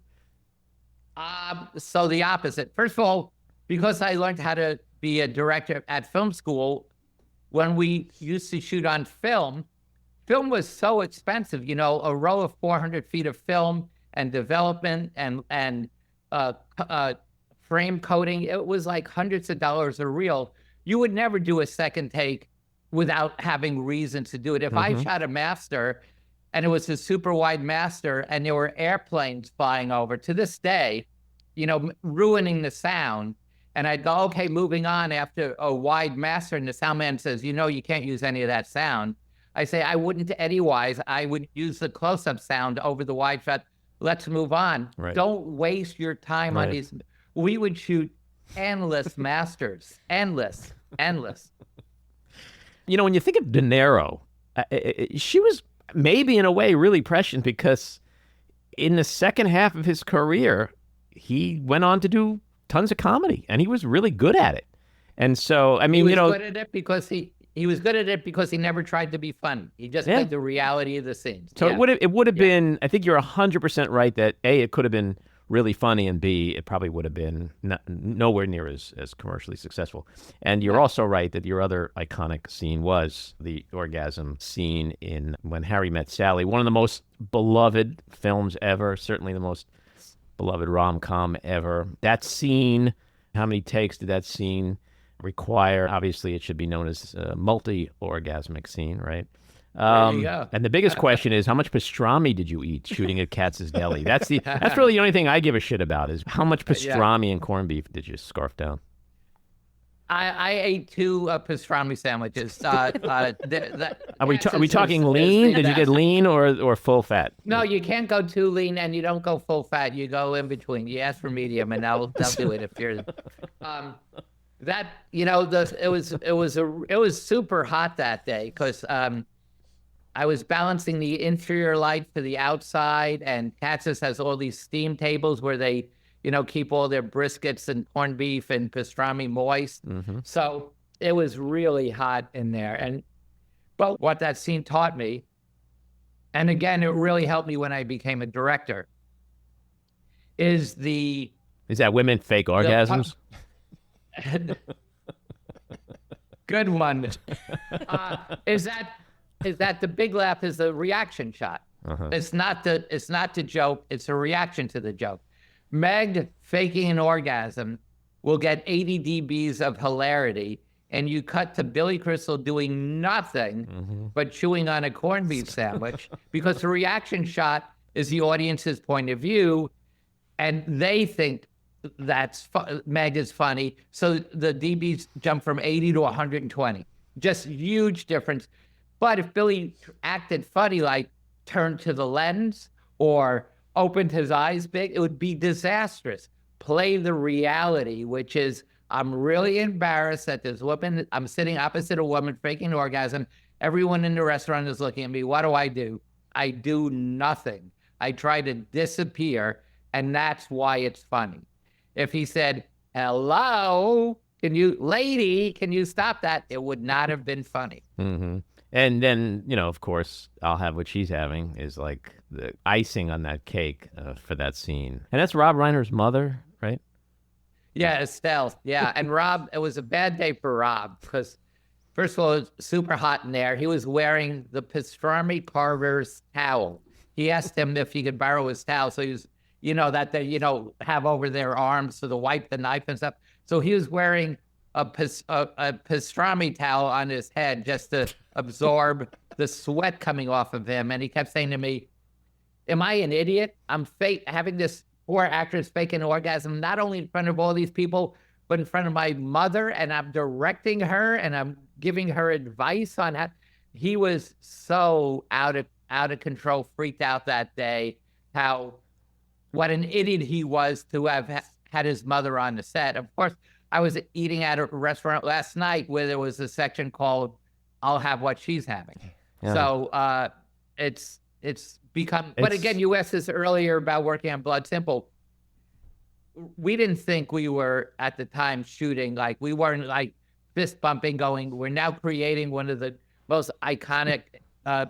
so the opposite. First of all, because I learned how to be a director at film school, when we used to shoot on film was so expensive. A row of 400 feet of film and development and frame coating, it was like hundreds of dollars a reel. You would never do a second take without having reason to do it. If I shot a master and it was a super wide master, and there were airplanes flying over to this day, ruining the sound. And I'd go, okay, moving on after a wide master, and the sound man says, you can't use any of that sound. I say, I wouldn't Eddie-wise. I would use the close-up sound over the wide shot. Let's move on. Right. Don't waste your time on these. We would shoot endless masters, endless. When you think of De Niro, she was maybe in a way really prescient, because in the second half of his career, he went on to do tons of comedy, and he was really good at it. And so, I mean, he was good at it because he was good at it because he never tried to be fun. He just played the reality of the scenes. So it would have been, I think you're 100% right that A, it could have been really funny, and B, it probably would have been nowhere near as commercially successful. And you're also right that your other iconic scene was the orgasm scene in When Harry Met Sally, one of the most beloved films ever, certainly the most beloved rom-com ever. That scene, how many takes did that scene require? Obviously, it should be known as a multi-orgasmic scene, right? There you go. And the biggest question is, how much pastrami did you eat shooting at Katz's Deli? That's really the only thing I give a shit about, is how much pastrami and corned beef did you scarf down? I ate 2 pastrami sandwiches. Are we talking lean? Did you get lean or full fat? No, you can't go too lean, and you don't go full fat. You go in between. You ask for medium, and they'll do it if you're. It was super hot that day because I was balancing the interior light for the outside, and Katz's has all these steam tables where they keep all their briskets and corned beef and pastrami moist. Mm-hmm. So it was really hot in there. But what that scene taught me, and again, it really helped me when I became a director, is that women fake orgasms? Good one. Is that the big laugh is the reaction shot. Uh-huh. It's not the joke. It's a reaction to the joke. Meg faking an orgasm will get 80 dBs of hilarity, and you cut to Billy Crystal doing nothing but chewing on a corned beef sandwich, because the reaction shot is the audience's point of view, and they think Meg is funny, so the dBs jump from 80 to 120. Just huge difference. But if Billy acted funny, like turned to the lens or opened his eyes big, it would be disastrous. Play the reality, which is, I'm really embarrassed that this woman, I'm sitting opposite a woman faking an orgasm. Everyone in the restaurant is looking at me. What do? I do nothing. I try to disappear, and that's why it's funny. If he said, hello, can you stop that? It would not have been funny. Mm-hmm. And then, of course, I'll have what she's having is like the icing on that cake for that scene. And that's Rob Reiner's mother, right? Yeah, Estelle. Yeah. And Rob, it was a bad day for Rob because, first of all, it was super hot in there. He was wearing the pastrami carver's towel. He asked him if he could borrow his towel. So he was, that they, have over their arms so to wipe the knife and stuff. So he was wearing a pastrami towel on his head just to absorb the sweat coming off of him. And he kept saying to me, am I an idiot? I'm having this poor actress fake an orgasm, not only in front of all these people, but in front of my mother, and I'm directing her and I'm giving her advice on how. He was so out of control, freaked out that day, what an idiot he was to have had his mother on the set. Of course, I was eating at a restaurant last night where there was a section called I'll Have What She's Having. Yeah. So it's become, but again, you asked this earlier about working on Blood Simple. We didn't think we were at the time shooting, like we weren't like fist bumping going, we're now creating one of the most iconic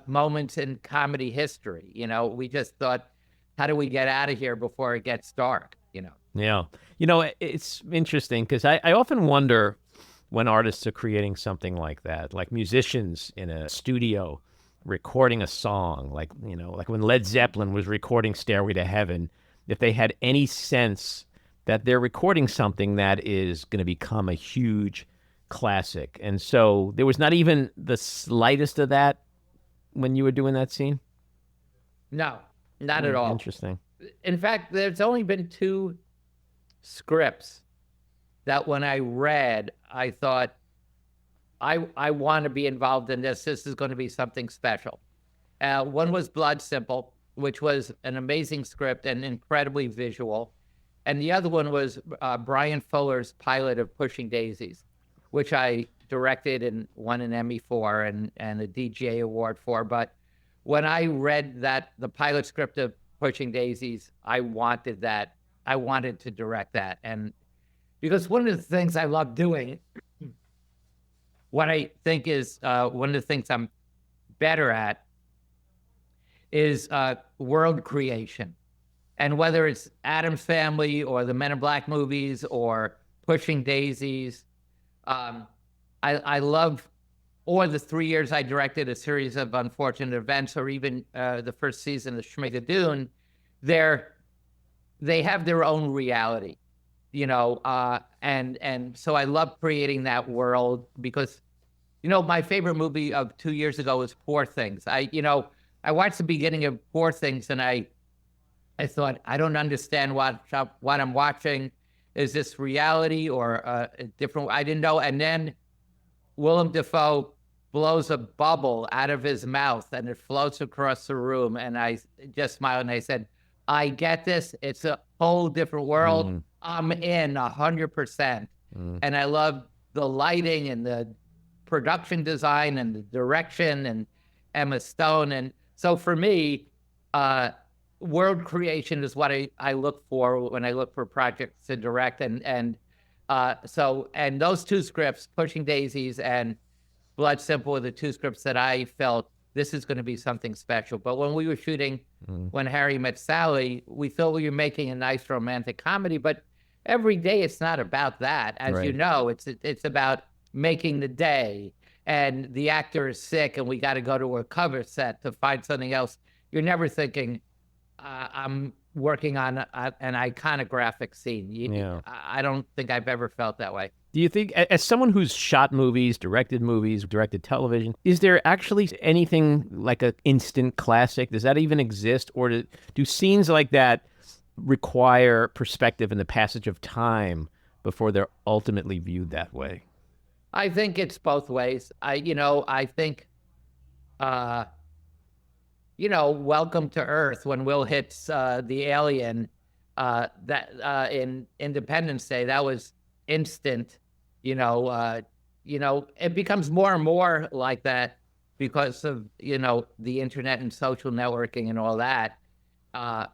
moments in comedy history. We just thought, how do we get out of here before it gets dark? Yeah. It's interesting because I often wonder when artists are creating something like that, like musicians in a studio recording a song, like when Led Zeppelin was recording Stairway to Heaven, if they had any sense that they're recording something that is going to become a huge classic. And so there was not even the slightest of that when you were doing that scene? No, not at all. Interesting. In fact, there's only been 2 scripts that when I read, I thought, I want to be involved in this. This is going to be something special. One was Blood Simple, which was an amazing script and incredibly visual. And the other one was Brian Fuller's pilot of Pushing Daisies, which I directed and won an Emmy for and a DGA award for. But when I read the pilot script of Pushing Daisies, I wanted that. I wanted to direct that. And because one of the things I love doing, what I think is one of the things I'm better at is world creation. And whether it's Addams Family or the Men in Black movies or Pushing Daisies, I love, or the 3 years I directed A Series of Unfortunate Events, or even the first season of Schmigadoon, they have their own reality, and so I love creating that world because, my favorite movie of 2 years ago was Poor Things. I watched the beginning of Poor Things and I thought, I don't understand what I'm watching. Is this reality or a different? I didn't know. And then Willem Dafoe blows a bubble out of his mouth and it floats across the room. And I just smiled and I said, I get this. It's a whole different world. I'm in 100%. And I love the lighting and the production design and the direction and Emma Stone. And so for me, world creation is what I look for when I look for projects to direct. And those 2 scripts, Pushing Daisies and Blood Simple, were the 2 scripts that I felt this is going to be something special. But when we were shooting When Harry Met Sally, we thought we were making a nice romantic comedy, but every day it's not about that. As you know, it's about making the day, and the actor is sick and we got to go to a cover set to find something else. You're never thinking, I'm working on an iconographic scene. I don't think I've ever felt that way. Do you think, as someone who's shot movies, directed television, is there actually anything like an instant classic? Does that even exist? Or do scenes like that require perspective and the passage of time before they're ultimately viewed that way? I think it's both ways. I think, Welcome to Earth, when Will hits the alien, in Independence Day, that was instant. It becomes more and more like that because of, the internet and social networking and all that. I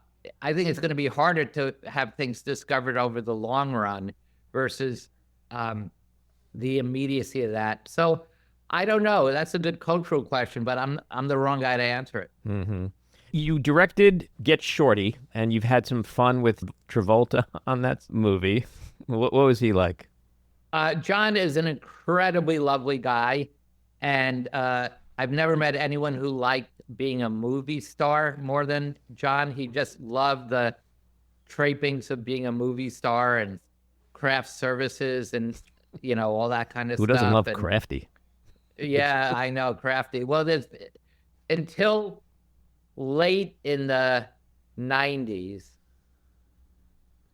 think it's going to be harder to have things discovered over the long run versus the immediacy of that. So I don't know. That's a good cultural question, but I'm the wrong guy to answer it. Mm-hmm. You directed Get Shorty, and you've had some fun with Travolta on that movie. What was he like? John is an incredibly lovely guy, and I've never met anyone who liked being a movie star more than John. He just loved the trappings of being a movie star and craft services and, all that kind of stuff. Who doesn't love crafty? Yeah, I know, crafty. Well, until late in the 90s,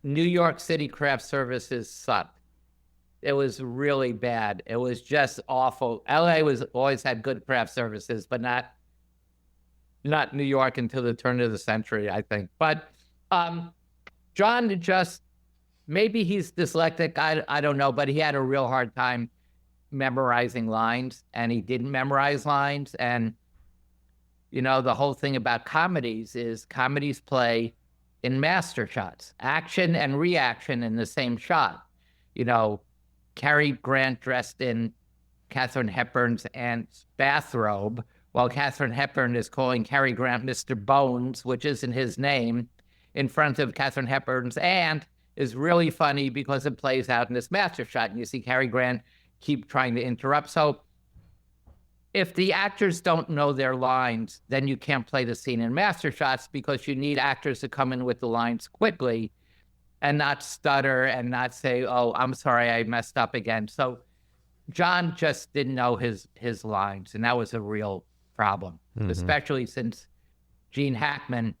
New York City craft services sucked. It was really bad. It was just awful. LA always had good craft services, but not New York until the turn of the century, I think. But John just, maybe he's dyslexic, I don't know, but he had a real hard time memorizing lines, and he didn't memorize lines. And, the whole thing about comedies is comedies play in master shots, action and reaction in the same shot. Cary Grant dressed in Katharine Hepburn's aunt's bathrobe, while Katharine Hepburn is calling Cary Grant Mr. Bones, which isn't his name, in front of Katharine Hepburn's aunt, is really funny because it plays out in this master shot. And you see Cary Grant keep trying to interrupt. So if the actors don't know their lines, then you can't play the scene in master shots because you need actors to come in with the lines quickly and not stutter and not say, oh, I'm sorry, I messed up again. So John just didn't know his lines, and that was a real problem, especially since Gene Hackman,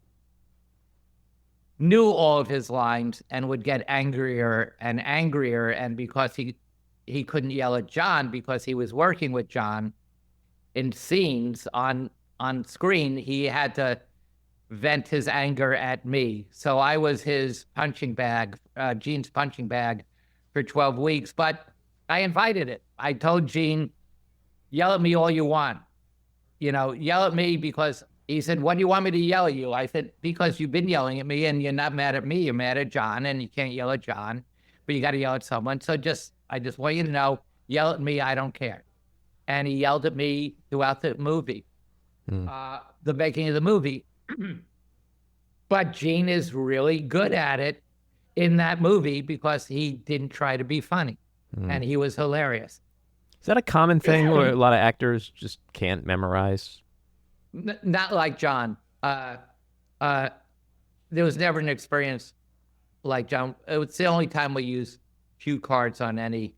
knew all of his lines and would get angrier and angrier. And because he couldn't yell at John because he was working with John in scenes on screen, he had to vent his anger at me. So I was his punching bag, Gene's punching bag for 12 weeks. But I invited it. I told Gene, yell at me all you want. Yell at me because he said, what do you want me to yell at you? I said, because you've been yelling at me and you're not mad at me. You're mad at John, and you can't yell at John, but you got to yell at someone. So I just want you to know, yell at me. I don't care. And he yelled at me throughout the movie, the making of the movie. But Gene is really good at it in that movie because he didn't try to be funny, and he was hilarious. Is that a common thing where a lot of actors just can't memorize? Not like John. There was never an experience like John. It's the only time we use cue cards on any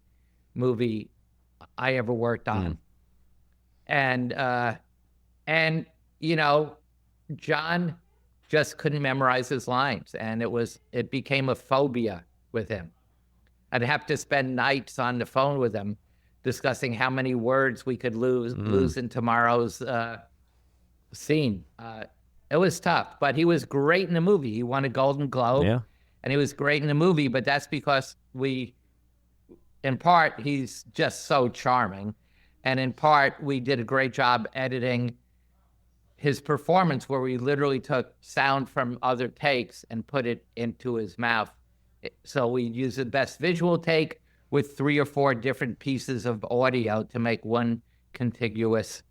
movie I ever worked on. And John just couldn't memorize his lines, and it became a phobia with him. I'd have to spend nights on the phone with him discussing how many words we could lose in tomorrow's scene. It was tough, but he was great in the movie. He won a Golden Globe, and he was great in the movie, but that's because in part, he's just so charming, and in part, we did a great job editing his performance, where we literally took sound from other takes and put it into his mouth. So we used the best visual take with 3 or 4 different pieces of audio to make one contiguous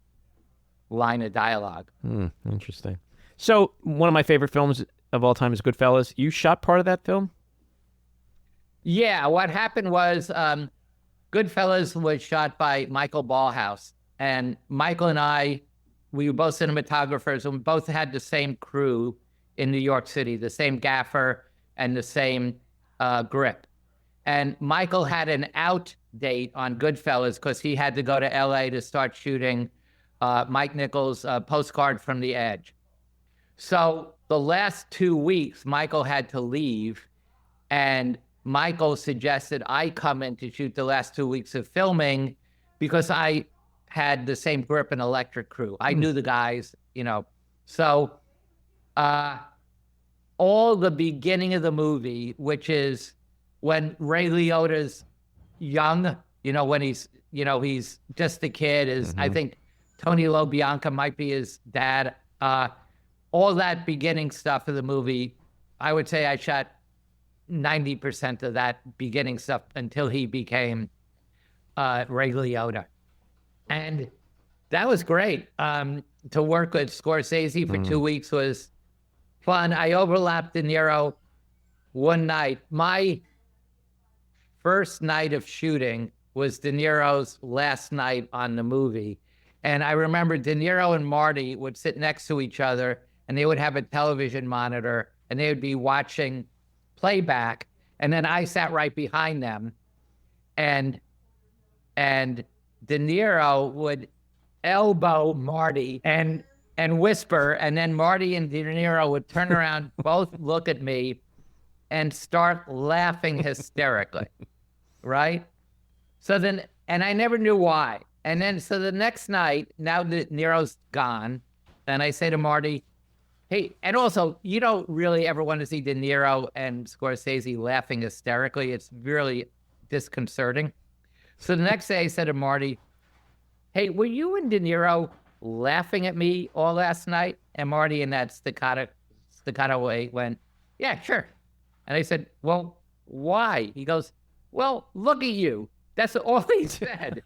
line of dialogue. Interesting. So one of my favorite films of all time is Goodfellas. You shot part of that film? Yeah, what happened was Goodfellas was shot by Michael Ballhaus. And Michael and I, we were both cinematographers, and we both had the same crew in New York City, the same gaffer and the same grip. And Michael had an out date on Goodfellas because he had to go to LA to start shooting Mike Nichols' Postcard from the Edge. So the last 2 weeks, Michael had to leave, and Michael suggested I come in to shoot the last 2 weeks of filming because I had the same grip and electric crew. I knew the guys, So all the beginning of the movie, which is when Ray Liotta's young, when he's just a kid, I think Tony LoBianco might be his dad. All that beginning stuff of the movie, I would say I shot 90% of that beginning stuff until he became Ray Liotta. And that was great. To work with Scorsese for 2 weeks was fun. I overlapped De Niro one night. My first night of shooting was De Niro's last night on the movie. And I remember De Niro and Marty would sit next to each other, and they would have a television monitor, and they would be watching playback. And then I sat right behind them, and De Niro would elbow Marty and whisper, and then Marty and De Niro would turn around, both look at me, and start laughing hysterically, right? So then, and I never knew why. And then, so the next night, now De Niro's gone, and I say to Marty, hey, and also, you don't really ever want to see De Niro and Scorsese laughing hysterically. It's really disconcerting. So the next day I said to Marty, hey, were you and De Niro laughing at me all last night? And Marty, in that staccato way, went, yeah, sure. And I said, well, why? He goes, well, look at you. That's all he said.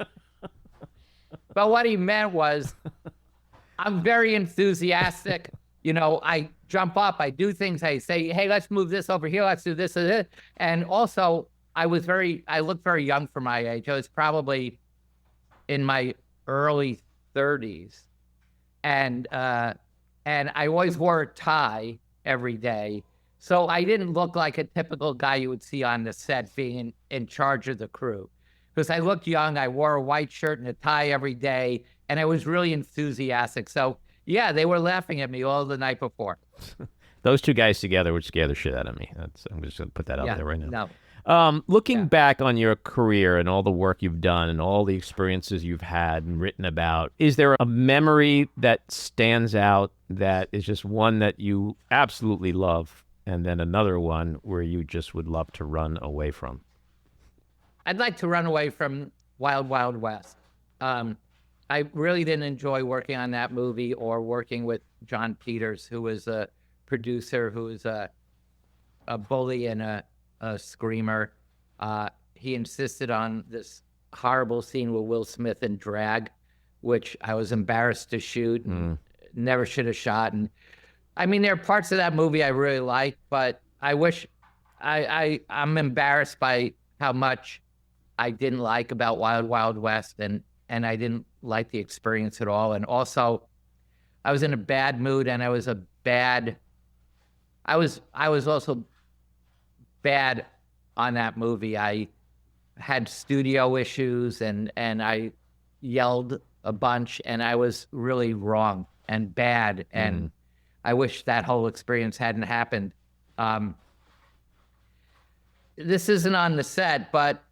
But what he meant was, I'm very enthusiastic. I jump up, I do things, I say, hey, let's move this over here, let's do this and this. And also, I looked very young for my age. I was probably in my early 30s. And I always wore a tie every day. So I didn't look like a typical guy you would see on the set being in charge of the crew. Because I looked young, I wore a white shirt and a tie every day, and I was really enthusiastic. So Yeah, they were laughing at me all the night before. Those two guys together would scare the shit out of me. I'm just going to put that out there right now. No. Looking back on your career and all the work you've done and all the experiences you've had and written about, is there a memory that stands out that is just one that you absolutely love, and then another one where you just would love to run away from? I'd like to run away from Wild Wild West. I really didn't enjoy working on that movie or working with John Peters, who was a producer, who was a bully and a screamer. He insisted on this horrible scene with Will Smith in drag, which I was embarrassed to shoot and never should have shot. And I mean, there are parts of that movie I really like, but I wish I'm embarrassed by how much I didn't like about Wild Wild West, and I didn't like the experience at all. And also, I was in a bad mood, and I was also bad on that movie. I had studio issues, and I yelled a bunch, and I was really wrong and bad, and I wish that whole experience hadn't happened. This isn't on the set, but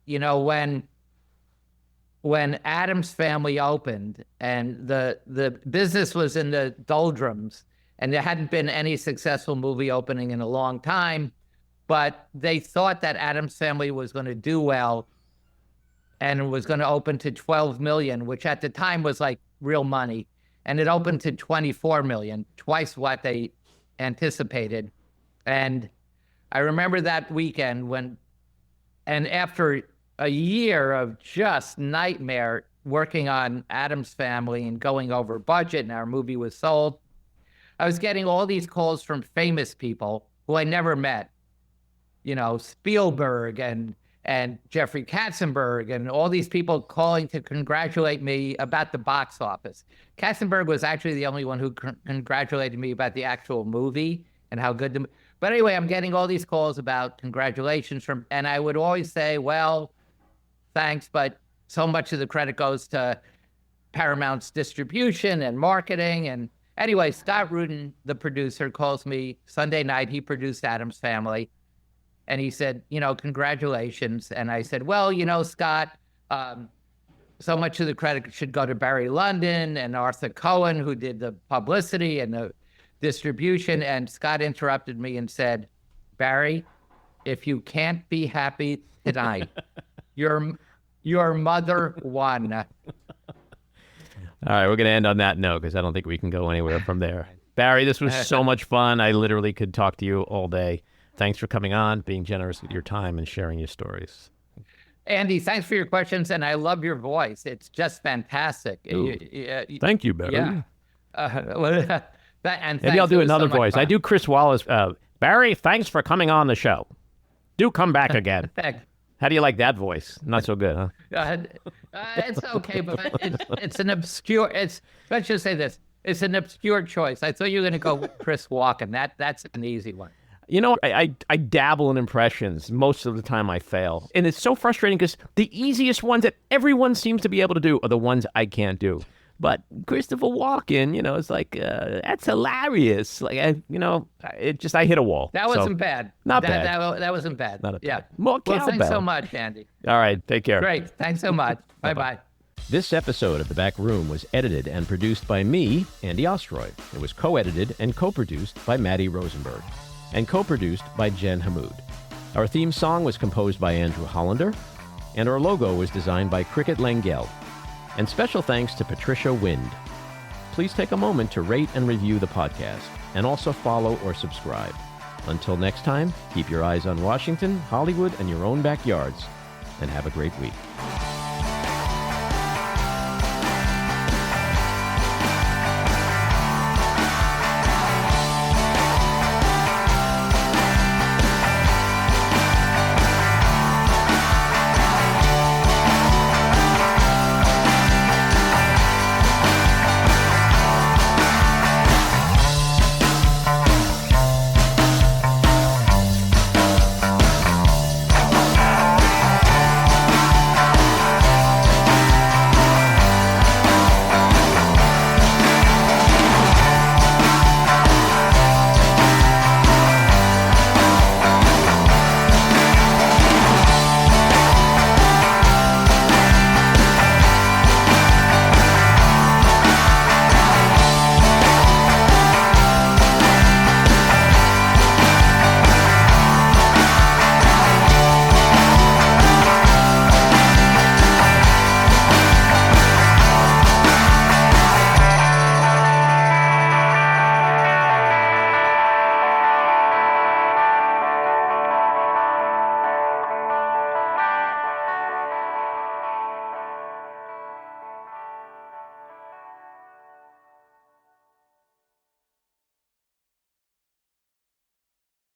when Addams Family opened and the business was in the doldrums, and there hadn't been any successful movie opening in a long time, but they thought that Addams Family was going to do well and was going to open to 12 million, which at the time was like real money. And it opened to 24 million, twice what they anticipated. And I remember that weekend and after a year of just nightmare working on Addams Family and going over budget, and our movie was sold, I was getting all these calls from famous people who I never met. Spielberg and Jeffrey Katzenberg and all these people calling to congratulate me about the box office. Katzenberg was actually the only one who congratulated me about the actual movie and how good but anyway, I'm getting all these calls about congratulations and I would always say, well, thanks, but so much of the credit goes to Paramount's distribution and marketing. And anyway, Scott Rudin, the producer, calls me Sunday night. He produced Addams Family. And he said, congratulations. And I said, well, Scott, so much of the credit should go to Barry London and Arthur Cohen, who did the publicity and the distribution. And Scott interrupted me and said, Barry, if you can't be happy tonight, your mother won. All right, we're going to end on that note because I don't think we can go anywhere from there. Barry, this was so much fun. I literally could talk to you all day. Thanks for coming on, being generous with your time, and sharing your stories. Andy, thanks for your questions, and I love your voice. It's just fantastic. Thank you, Barry. Yeah. And maybe I'll do another voice. I do Chris Wallace. Barry, thanks for coming on the show. Do come back again. How do you like that voice? Not so good, huh? It's okay, but it's an obscure. Let's just say this: it's an obscure choice. I thought you were going to go with Chris Walken. That's an easy one. I dabble in impressions. Most of the time I fail. And it's so frustrating because the easiest ones that everyone seems to be able to do are the ones I can't do. But Christopher Walken, it's like, that's hilarious. Like, I hit a wall. That wasn't bad. Not bad. That wasn't bad. Not yeah. More well, cowbell. Thanks so much, Andy. All right. Take care. Great. Thanks so much. Bye-bye. This episode of The Back Room was edited and produced by me, Andy Ostroy. It was co-edited and co-produced by Maddie Rosenberg and co-produced by Jen Hammoud. Our theme song was composed by Andrew Hollander, and our logo was designed by Cricket Langell. And special thanks to Patricia Wind. Please take a moment to rate and review the podcast, and also follow or subscribe. Until next time, keep your eyes on Washington, Hollywood, and your own backyards, and have a great week.